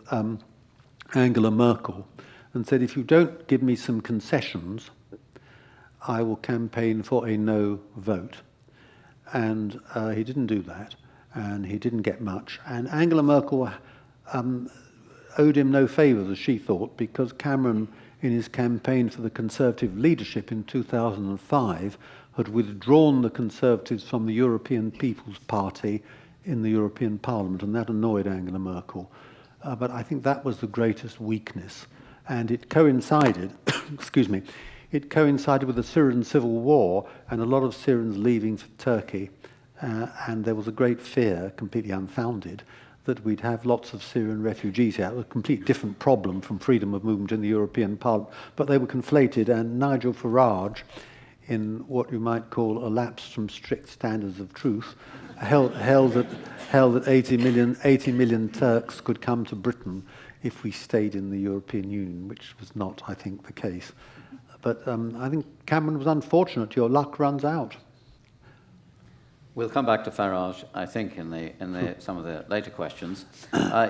Angela Merkel and said, if you don't give me some concessions, I will campaign for a no vote. And he didn't do that, and he didn't get much. And Angela Merkel owed him no favours, as she thought, because Cameron, in his campaign for the Conservative leadership in 2005, had withdrawn the Conservatives from the European People's Party in the European Parliament, and that annoyed Angela Merkel. But I think that was the greatest weakness. And it coincided, excuse me, it coincided with the Syrian civil war and a lot of Syrians leaving for Turkey. And there was a great fear, completely unfounded, that we'd have lots of Syrian refugees here. It was a completely different problem from freedom of movement in the European Parliament. But they were conflated, and Nigel Farage, in what you might call a lapse from strict standards of truth, held that 80 million Turks could come to Britain if we stayed in the European Union, which was not, I think, the case. But I think Cameron was unfortunate. Your luck runs out. We'll come back to Farage, I think, in some of the later questions.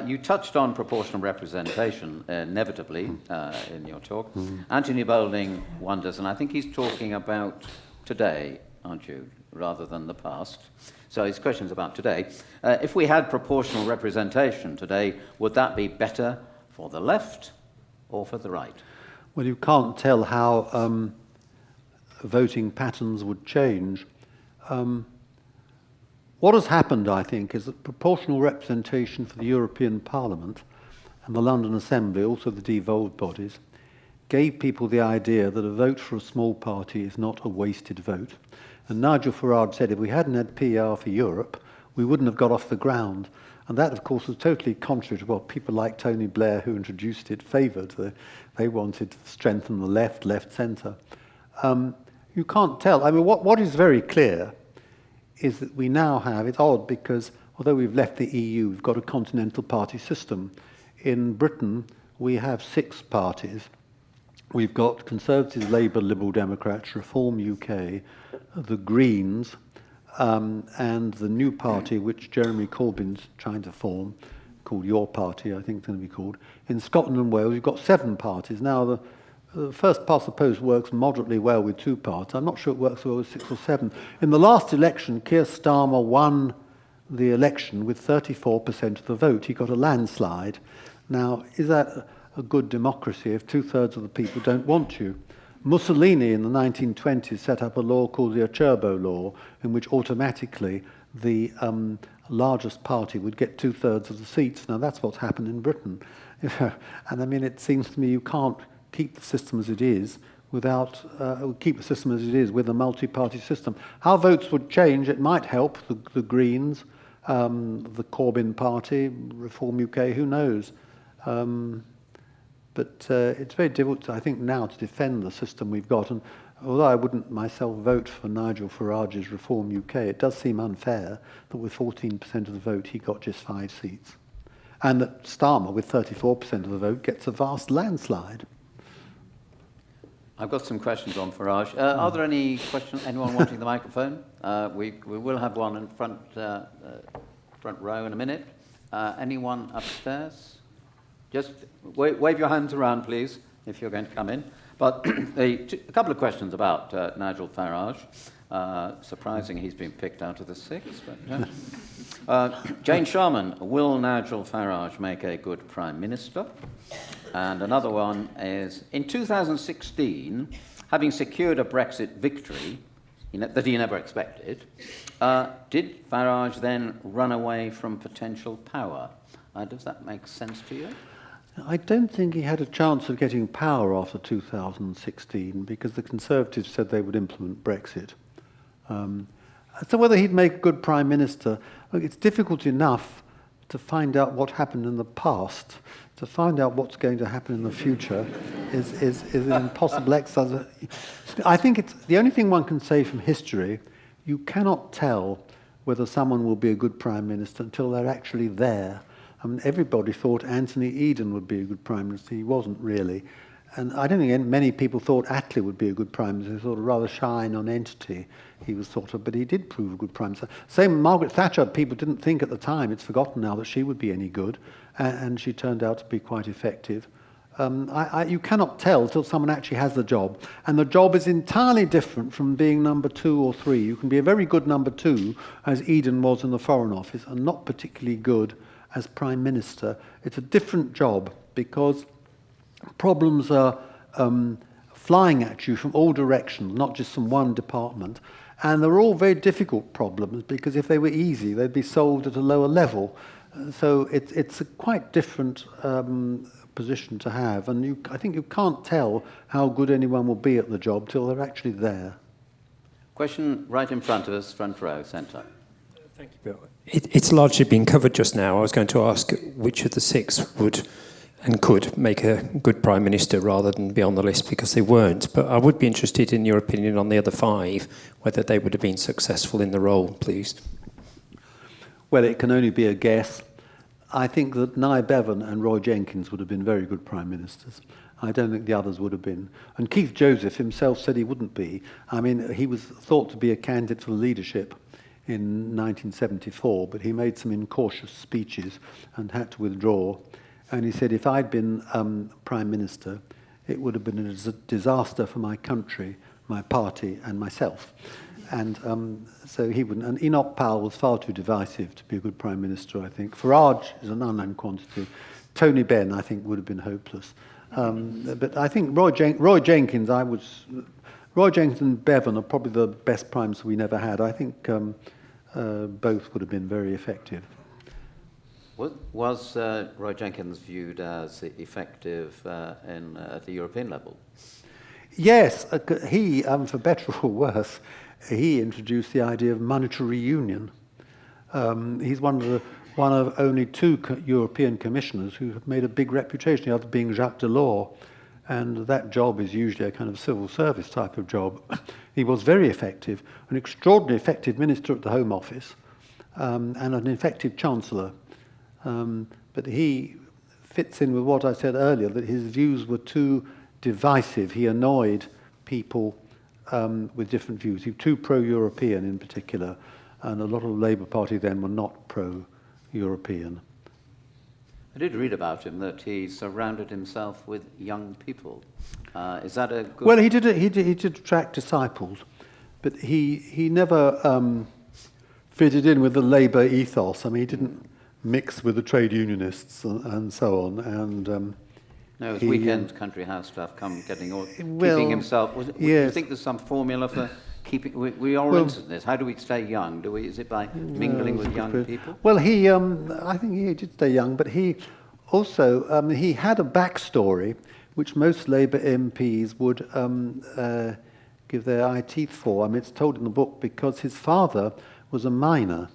You touched on proportional representation, inevitably, in your talk. Anthony Boulding wonders, and I think he's talking about today, aren't you, rather than the past. So his question's about today. If we had proportional representation today, would that be better for the left or for the right? Well, you can't tell how voting patterns would change. What has happened, I think, is that proportional representation for the European Parliament and the London Assembly, also the devolved bodies, gave people the idea that a vote for a small party is not a wasted vote. And Nigel Farage said if we hadn't had PR for Europe, we wouldn't have got off the ground. And that, of course, was totally contrary to what people like Tony Blair, who introduced it, favoured. They wanted to strengthen the left, centre. You can't tell. I mean, what is very clear is that we now have, it's odd because although we've left the EU, we've got a continental party system. In Britain, we have 6 parties. We've got Conservatives, Labour, Liberal Democrats, Reform UK, the Greens, and the new party, which Jeremy Corbyn's trying to form, called Your Party, I think it's going to be called. In Scotland and Wales, you've got 7 parties. Now, the first past the post works moderately well with 2 parties. I'm not sure it works well with 6 or 7. In the last election, Keir Starmer won the election with 34% of the vote. He got a landslide. Now, is that a good democracy if 2/3 of the people don't want you? Mussolini in the 1920s set up a law called the Acerbo law, in which automatically the largest party would get 2/3 of the seats. Now, that's what's happened in Britain. And I mean, it seems to me you can't keep the system as it is without keep the system as it is with a multi-party system. How votes would change, it might help the Greens, the Corbyn party, Reform UK, who knows? But it's very difficult, I think, now to defend the system we've got. And although I wouldn't myself vote for Nigel Farage's Reform UK, it does seem unfair that with 14% of the vote he got just 5 seats. And that Starmer, with 34% of the vote, gets a vast landslide. I've got some questions on Farage. Are there any questions? Anyone wanting the microphone? We will have one in front row in a minute. Anyone upstairs? Just wave your hands around, please, if you're going to come in. But a couple of questions about Nigel Farage. Surprising he's been picked out of the 6. But, Jane Sharman, will Nigel Farage make a good Prime Minister? And another one is, in 2016, having secured a Brexit victory that he never expected, did Farage then run away from potential power? Does that make sense to you? I don't think he had a chance of getting power after 2016 because the Conservatives said they would implement Brexit. So whether he'd make a good Prime Minister, look, it's difficult enough to find out what happened in the past. To find out what's going to happen in the future is an impossible exercise. I think it's the only thing one can say from history, you cannot tell whether someone will be a good Prime Minister until they're actually there. I mean, everybody thought Anthony Eden would be a good Prime Minister. He wasn't really. And I don't think many people thought Attlee would be a good Prime Minister. He was sort of rather shy non-entity. He was sort of, but he did prove a good Prime Minister. Same Margaret Thatcher, people didn't think at the time, it's forgotten now, that she would be any good. And she turned out to be quite effective. You cannot tell till someone actually has the job. And the job is entirely different from being number 2 or 3. You can be a very good number 2, as Eden was in the Foreign Office, and not particularly good as Prime Minister. It's a different job because problems are flying at you from all directions, not just from one department. And they're all very difficult problems because if they were easy, they'd be solved at a lower level. So it's a quite different position to have. And I think you can't tell how good anyone will be at the job till they're actually there. Question right in front of us, front row, centre. Thank you, Bill. It's largely been covered just now. I was going to ask which of the 6 would and could make a good Prime Minister rather than be on the list because they weren't. But I would be interested in your opinion on the other 5, whether they would have been successful in the role, please. Well, it can only be a guess. I think that Nye Bevan and Roy Jenkins would have been very good Prime Ministers. I don't think the others would have been. And Keith Joseph himself said he wouldn't be. I mean, he was thought to be a candidate for the leadership in 1974, but he made some incautious speeches and had to withdraw. And he said, if I'd been Prime Minister, it would have been a disaster for my country, my party, and myself. And so he wouldn't. And Enoch Powell was far too divisive to be a good Prime Minister, I think. Farage is an unknown quantity. Tony Benn, I think, would have been hopeless. But I think Roy Jenkins and Bevan are probably the best primes we never had. I think both would have been very effective. Was Roy Jenkins viewed as effective at the European level? Yes, he, for better or worse, he introduced the idea of monetary union. He's one of only 2 European commissioners who have made a big reputation, the other being Jacques Delors. and that job is usually a kind of civil service type of job. He was very effective, an extraordinarily effective minister at the Home Office, and an effective chancellor. But he fits in with what I said earlier, that his views were too divisive. He annoyed people with different views. He was too pro-European in particular, and a lot of the Labour Party then were not pro-European. I did read about him that he surrounded himself with young people. Is that a good... Well, he did attract disciples, but he never fitted in with the Labour ethos. I mean, he didn't mix with the trade unionists and so on. And no, his weekend country house stuff, keeping himself... Do you think there's some formula for keeping... We are interested in this. How do we stay young? Is it by mingling with young people? Well, I think he did stay young, but he also... he had a backstory which most Labour MPs would give their eye teeth for. I mean, it's told in the book because his father was a miner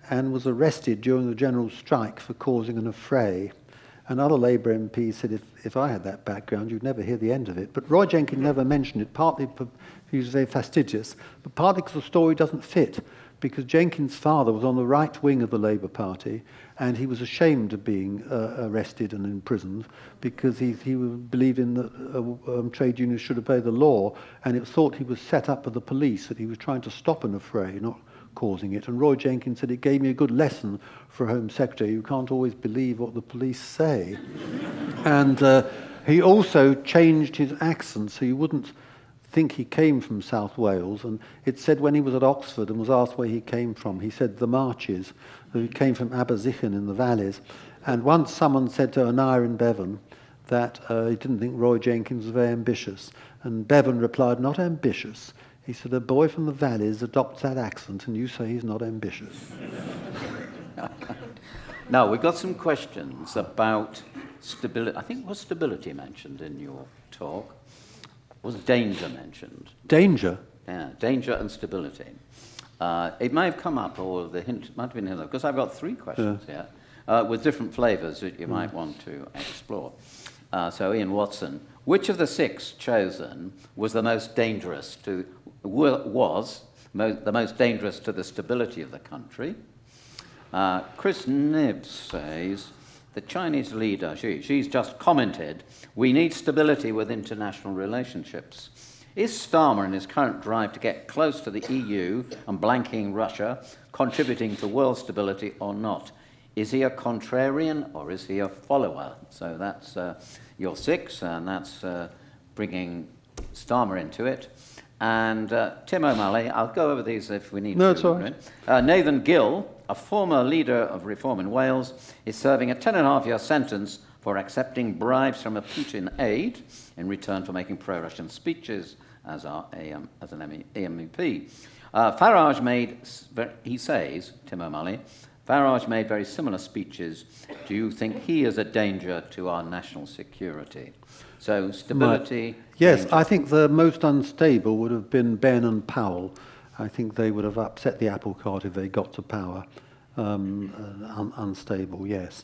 and was arrested during the general strike for causing an affray. And other Labour MPs said, if I had that background, you'd never hear the end of it. But Roy Jenkins never mentioned it, partly because he was very fastidious, but partly because the story doesn't fit, because Jenkins' father was on the right wing of the Labour Party, and he was ashamed of being arrested and imprisoned, because he believed in that trade unions should obey the law, and it was thought he was set up by the police, that he was trying to stop an affray, not causing it. And Roy Jenkins said, it gave me a good lesson for a Home Secretary. You can't always believe what the police say. And he also changed his accent, so you wouldn't think he came from South Wales. And it said when he was at Oxford and was asked where he came from, he said the Marches, that he came from Aberzychan in the valleys. And once someone said to Aneurin Nye Bevan that he didn't think Roy Jenkins was very ambitious. And Bevan replied, not ambitious. He said, a boy from the valleys adopts that accent, and you say he's not ambitious. Now, we've got some questions about stability. I think was stability mentioned in your talk? Was danger mentioned? Danger? Yeah, danger and stability. It may have come up, or the hint might have been in there, because I've got three questions here with different flavours that you might want to explore. So, Ian Watson, which of the six chosen was the most dangerous to the most dangerous to the stability of the country? Chris Nibbs says, the Chinese leader, she's just commented, we need stability with international relationships. Is Starmer in his current drive to get close to the EU and blanking Russia contributing to world stability or not? Is he a contrarian or is he a follower? So that's your six, and that's bringing Starmer into it. And Tim O'Malley, I'll go over these if we need to. No, it's all right. Nathan Gill, a former leader of Reform in Wales, is serving a 10.5-year sentence for accepting bribes from a Putin aide in return for making pro-Russian speeches as an MEP. Farage made, he says, Tim O'Malley, Farage made very similar speeches. Do you think he is a danger to our national security? So stability... Yes, danger. I think the most unstable would have been Benn and Powell. I think they would have upset the apple cart if they got to power. Unstable, yes.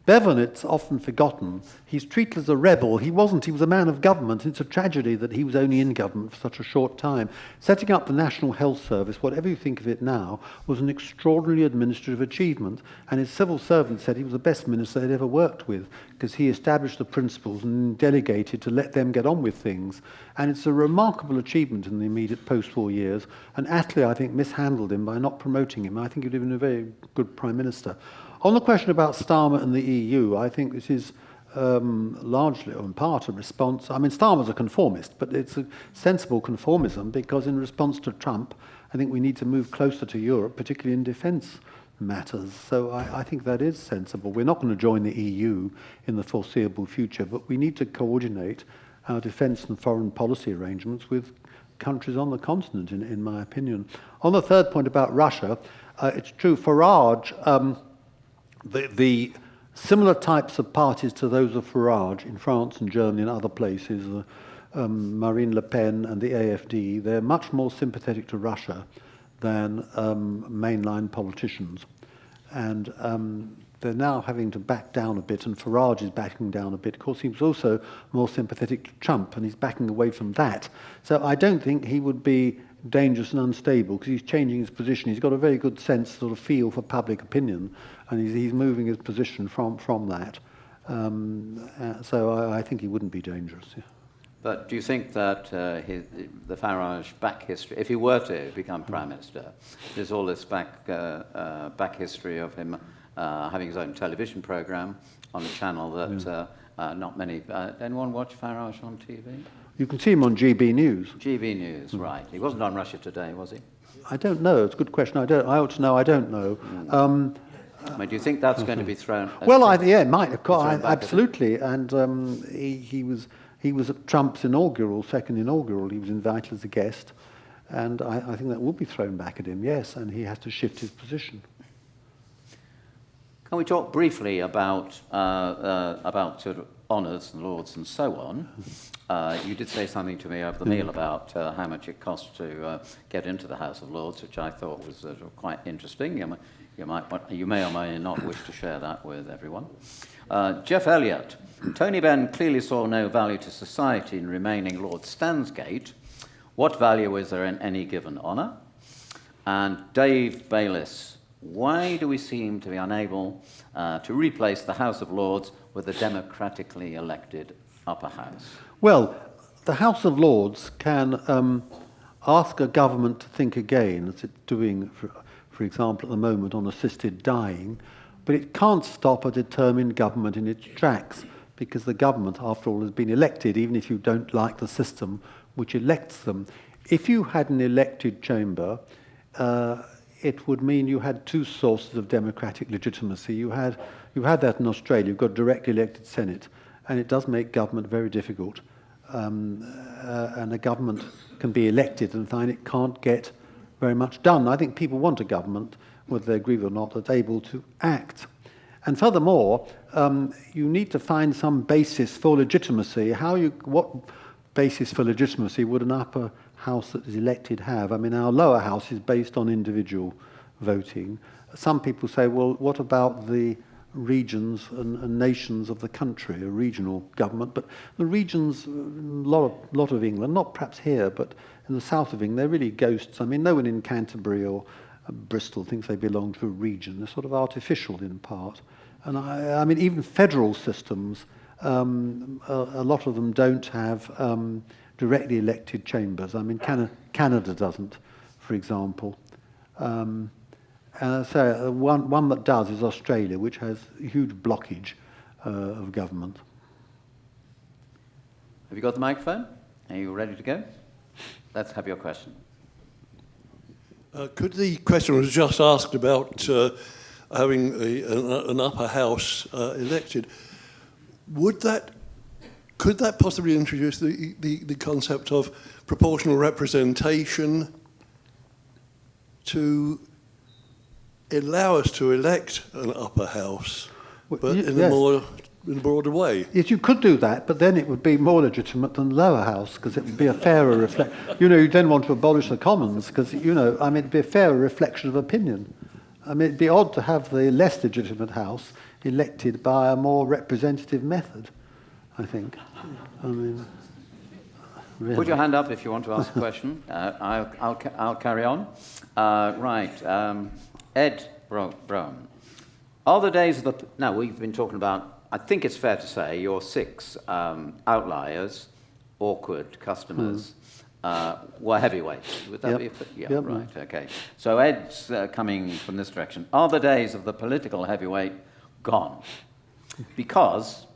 Bevan, it's often forgotten, he's treated as a rebel. He wasn't, he was a man of government. It's a tragedy that he was only in government for such a short time. Setting up the National Health Service, whatever you think of it now, was an extraordinary administrative achievement, and his civil servant said he was the best minister they'd ever worked with, because he established the principles and delegated to let them get on with things. And it's a remarkable achievement in the immediate post-war years, and Attlee, I think, mishandled him by not promoting him. I think he'd have been a very good Prime Minister. On the question about Starmer and the EU, I think this is largely, or in part, a response. I mean, Starmer's a conformist, but it's a sensible conformism because in response to Trump, I think we need to move closer to Europe, particularly in defence matters. So I think that is sensible. We're not going to join the EU in the foreseeable future, but we need to coordinate our defence and foreign policy arrangements with countries on the continent, in my opinion. On the third point about Russia, it's true, Farage... The similar types of parties to those of Farage in France and Germany and other places, Marine Le Pen and the AfD, they're much more sympathetic to Russia than mainline politicians. And they're now having to back down a bit, and Farage is backing down a bit. Of course, he was also more sympathetic to Trump, and he's backing away from that. So I don't think he would be dangerous and unstable, because he's changing his position. He's got a very good sense, sort of feel for public opinion, and he's moving his position from that. So I think he wouldn't be dangerous. Yeah. But do you think that the Farage back history, if he were to become Prime Minister, there's all this back history of him having his own television programme on a channel that not many... anyone watch Farage on TV? You can see him on GB News. GB News, right. He wasn't on Russia Today, was he? I don't know. It's a good question. I ought to know. I don't know. I mean, do you think that's going to be thrown... Well, yeah, it might. Of course, absolutely. And he was at Trump's second inaugural. He was invited as a guest. And I think that will be thrown back at him, yes, and he has to shift his position. Can we talk briefly about sort of honours and lords and so on? You did say something to me over the meal about how much it costs to get into the House of Lords, which I thought was quite interesting. You may or may not wish to share that with everyone. Jeff Elliott. Tony Benn clearly saw no value to society in remaining Lord Stansgate. What value is there in any given honour? And Dave Bayliss. Why do we seem to be unable to replace the House of Lords with a democratically elected upper house? Well, the House of Lords can ask a government to think again, as it's doing, for example, at the moment on assisted dying, but it can't stop a determined government in its tracks, because the government, after all, has been elected, even if you don't like the system which elects them. If you had an elected chamber, it would mean you had two sources of democratic legitimacy. You had that in Australia. You've got directly elected Senate, and it does make government very difficult. And a government can be elected and find it can't get very much done. I think people want a government, whether they agree or not, that's able to act. And furthermore, you need to find some basis for legitimacy. What basis for legitimacy would an upper house that is elected have? I mean, our lower house is based on individual voting. Some people say, well, what about the regions and nations of the country, a regional government? But the regions, a lot of England, not perhaps here, but in the south of England, they're really ghosts. I mean, no one in Canterbury or Bristol thinks they belong to a region. They're sort of artificial in part. And I mean, even federal systems, a lot of them don't have directly elected chambers. I mean, Canada doesn't, for example. So one that does is Australia, which has a huge blockage of government. Have you got the microphone? Are you ready to go? Let's have your question. Could the question was just asked about having an upper house elected? Could that possibly introduce the concept of proportional representation to allow us to elect an upper house, but in a broader way? Yes, you could do that, but then it would be more legitimate than the lower house, because it would be a fairer reflection. You then want to abolish the Commons, because, it'd be a fairer reflection of opinion. I mean, it'd be odd to have the less legitimate house elected by a more representative method, I think. I mean, really. Put your hand up if you want to ask a question. I'll carry on. Right. Ed Brown. Are the days of the... Now, we've been talking about, I think it's fair to say, your 6 outliers, awkward customers, were heavyweights. Would that be... Yeah, yep. Right, okay. So Ed's coming from this direction. Are the days of the political heavyweight gone? Because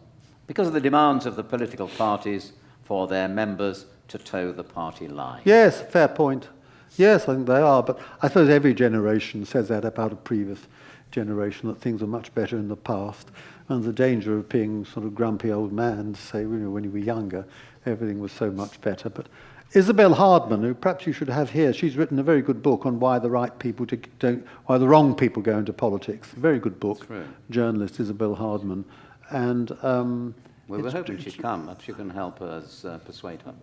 of the demands of the political parties for their members to toe the party line. Yes, fair point. Yes, I think they are, but I suppose every generation says that about a previous generation, that things were much better in the past, and the danger of being sort of grumpy old man to say, when you were younger, everything was so much better. But Isabel Hardman, who perhaps you should have here, she's written a very good book on why the why the wrong people go into politics. Very good book. Journalist Isabel Hardman. And we were hoping she'd come. Perhaps you can help us persuade her.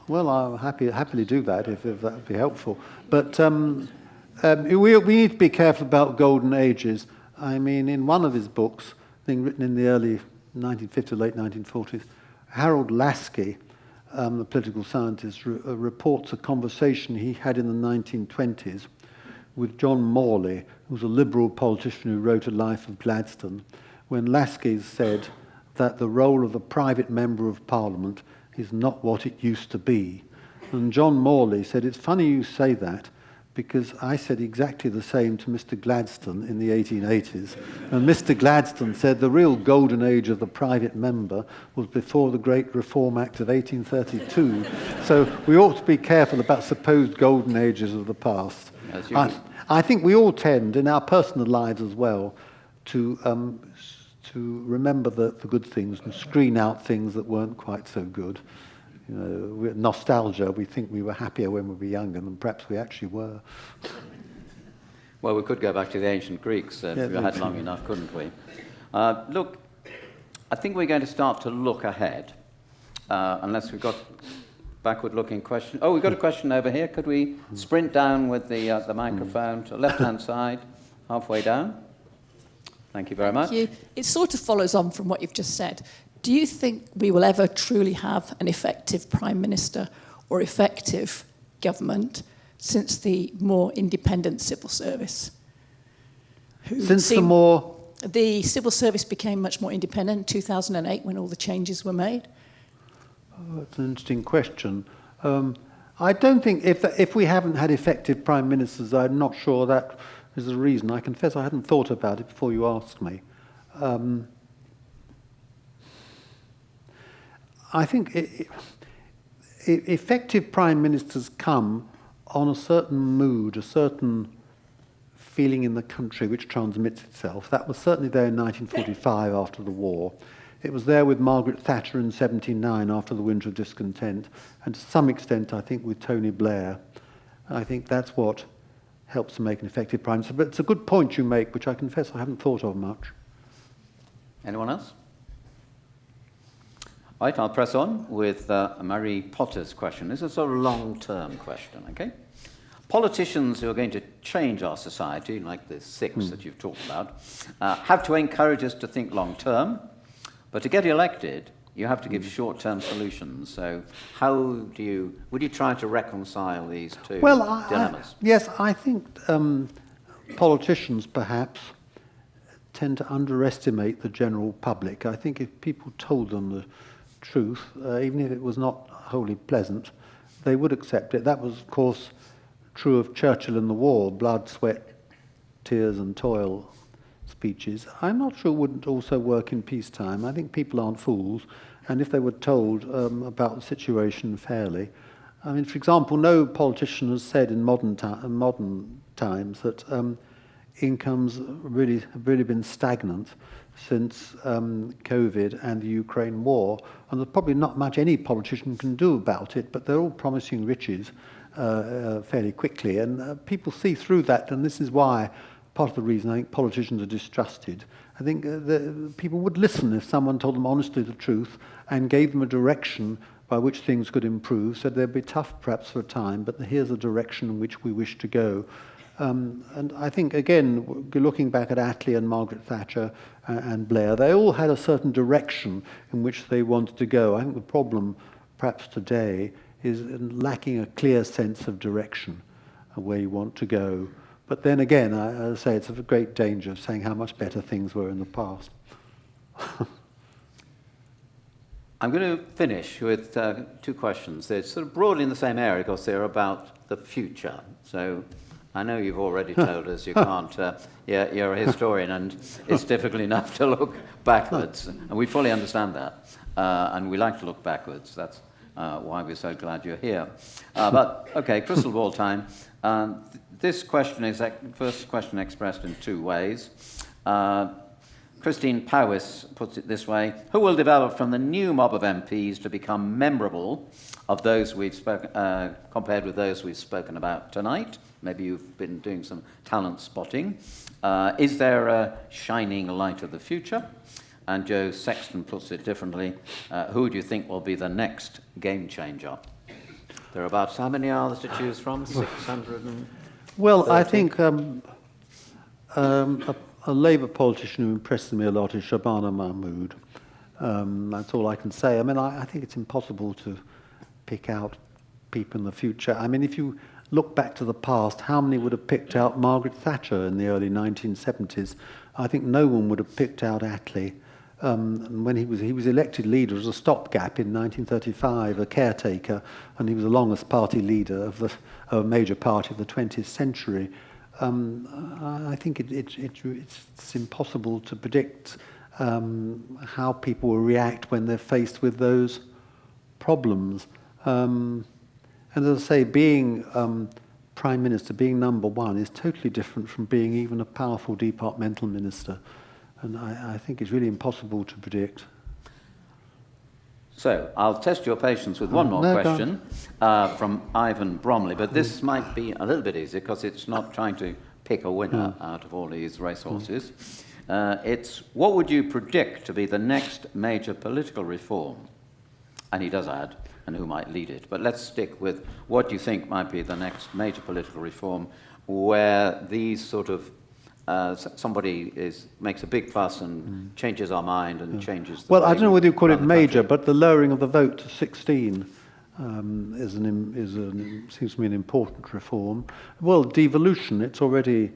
Well, I'll happily do that if that would be helpful. But we need to be careful about golden ages. I mean, in one of his books, I think written in the early 1950s, late 1940s, Harold Lasky, the political scientist, reports a conversation he had in the 1920s with John Morley, who was a Liberal politician who wrote A Life of Gladstone, when Lasky said that the role of the private member of Parliament is not what it used to be. And John Morley said, it's funny you say that, because I said exactly the same to Mr. Gladstone in the 1880s. And Mr. Gladstone said the real golden age of the private member was before the Great Reform Act of 1832. So we ought to be careful about supposed golden ages of the past. I think we all tend, in our personal lives as well, to remember the good things and screen out things that weren't quite so good. You know, nostalgia, we think we were happier when we were younger than perhaps we actually were. Well, we could go back to the ancient Greeks if we had long enough, couldn't we? Look, I think we're going to start to look ahead, unless we've got backward-looking question. Oh, we've got a question over here. Could we sprint down with the microphone to the left-hand side, halfway down? Thank you very much. Thank you. It sort of follows on from what you've just said. Do you think we will ever truly have an effective Prime Minister or effective government since the more independent civil service? The civil service became much more independent in 2008 when all the changes were made? Oh, that's an interesting question. I don't think, if we haven't had effective Prime Ministers, I'm not sure that is the reason. I confess I hadn't thought about it before you asked me. I think effective Prime Ministers come on a certain mood, a certain feeling in the country which transmits itself. That was certainly there in 1945 after the war. It was there with Margaret Thatcher in 1979 after the Winter of Discontent, and to some extent, I think, with Tony Blair. I think that's what helps to make an effective Prime Minister. But it's a good point you make, which I confess I haven't thought of much. Anyone else? Right, I'll press on with Mary Potter's question. This is a sort of long-term question, okay? Politicians who are going to change our society, like the six that you've talked about, have to encourage us to think long-term, but to get elected, you have to give short-term solutions. So would you try to reconcile these two dilemmas? Yes, I think politicians perhaps tend to underestimate the general public. I think if people told them the truth, even if it was not wholly pleasant, they would accept it. That was, of course, true of Churchill in the war, blood, sweat, tears and toil speeches. I'm not sure it wouldn't also work in peacetime. I think people aren't fools, and if they were told about the situation fairly. I mean, for example, no politician has said in modern times that incomes have really been stagnant since COVID and the Ukraine war, and there's probably not much any politician can do about it, but they're all promising riches fairly quickly, and people see through that, and this is why part of the reason I think politicians are distrusted. I think people would listen if someone told them honestly the truth and gave them a direction by which things could improve, said they'd be tough perhaps for a time, but here's a direction in which we wish to go. And I think, again, looking back at Attlee and Margaret Thatcher and Blair, they all had a certain direction in which they wanted to go. I think the problem, perhaps today, is lacking a clear sense of direction of where you want to go. But then again, I say it's a great danger of saying how much better things were in the past. I'm going to finish with two questions. They're sort of broadly in the same area because they're about the future. So I know you've already told us you can't, you're a historian and it's difficult enough to look backwards. And we fully understand that. And we like to look backwards. That's why we're so glad you're here. But, okay, crystal ball time. This question is, first question expressed in two ways. Christine Powis puts it this way: who will develop from the new mob of MPs to become memorable of those we've compared with those we've spoken about tonight? Maybe you've been doing some talent spotting. Is there a shining light of the future? And Joe Sexton puts it differently: who do you think will be the next game changer? There are about, how many are there to choose from? 600 and... Well, I think a Labour politician who impresses me a lot is Shabana Mahmood. That's all I can say. I mean, I think it's impossible to pick out people in the future. I mean, if you look back to the past, how many would have picked out Margaret Thatcher in the early 1970s? I think no one would have picked out Attlee. When he was elected leader as a stopgap in 1935, a caretaker, and he was the longest party leader of a major party of the 20th century. I think it's impossible to predict how people will react when they're faced with those problems. And as I say, being Prime Minister, being number one, is totally different from being even a powerful departmental minister. And I think it's really impossible to predict. So, I'll test your patience with one more question from Ivan Bromley, but this might be a little bit easier because it's not trying to pick a winner out of all these racehorses. It's, what would you predict to be the next major political reform? And he does add, and who might lead it. But let's stick with what you think might be the next major political reform where these sort of somebody makes a big fuss and changes our mind and changes the Well, I don't know whether you call it major, country. but the lowering of the vote to 16 seems to me an important reform. Well, devolution, it's already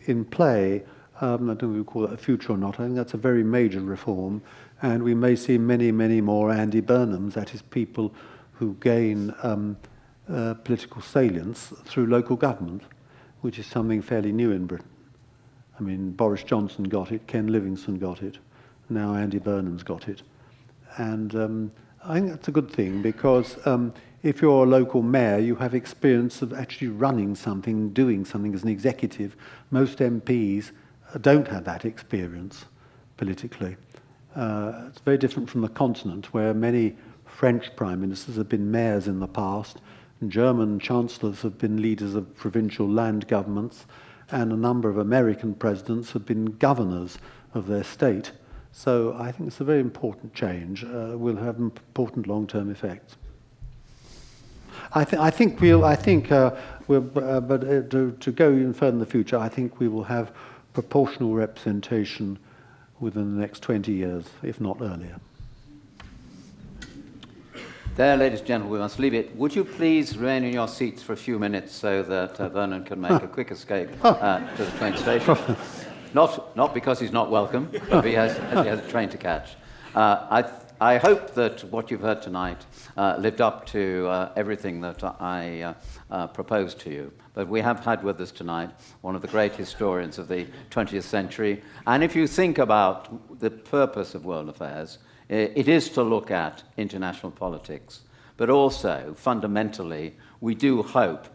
in play. I don't know if we call that a future or not. I think that's a very major reform, and we may see many, many more Andy Burnhams, that is, people who gain political salience through local government, which is something fairly new in Britain. I mean, Boris Johnson got it, Ken Livingstone got it, now Andy Burnham's got it. And I think that's a good thing because if you're a local mayor, you have experience of actually running something, doing something as an executive. Most MPs don't have that experience politically. It's very different from the continent, where many French prime ministers have been mayors in the past, and German chancellors have been leaders of provincial land governments, and a number of American presidents have been governors of their state. So I think it's a very important change. Will have important long-term effects. But to go even further in the future, I think we will have proportional representation within the next 20 years, if not earlier. There, ladies and gentlemen, we must leave it. Would you please remain in your seats for a few minutes so that Vernon can make a quick escape to the train station? Not because he's not welcome, but he has a train to catch. I hope that what you've heard tonight lived up to everything that I proposed to you. But we have had with us tonight one of the great historians of the 20th century. And if you think about the purpose of world affairs, it is to look at international politics, but also, fundamentally, we do hope,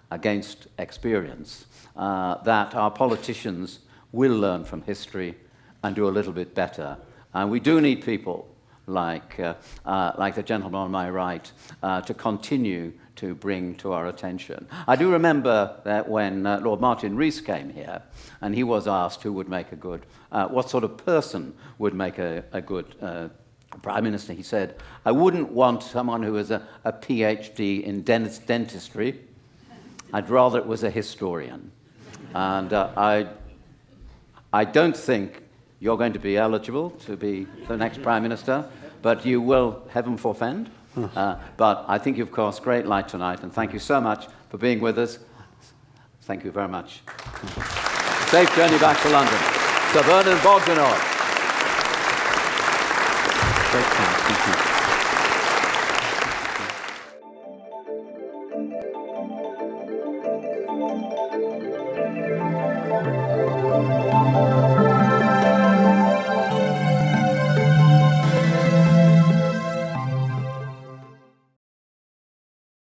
against experience, that our politicians will learn from history and do a little bit better. And we do need people like the gentleman on my right to continue to bring to our attention. I do remember that when Lord Martin Rees came here, and he was asked who would make a good, what sort of person would make a good Prime Minister, he said, I wouldn't want someone who was a PhD in dentistry. I'd rather it was a historian. And I don't think you're going to be eligible to be the next Prime Minister, but you will, heaven forfend. But I think you've cast great light tonight, and thank you so much for being with us. Thank you very much. Safe journey back to London. Sir Vernon Bogdanor. Great.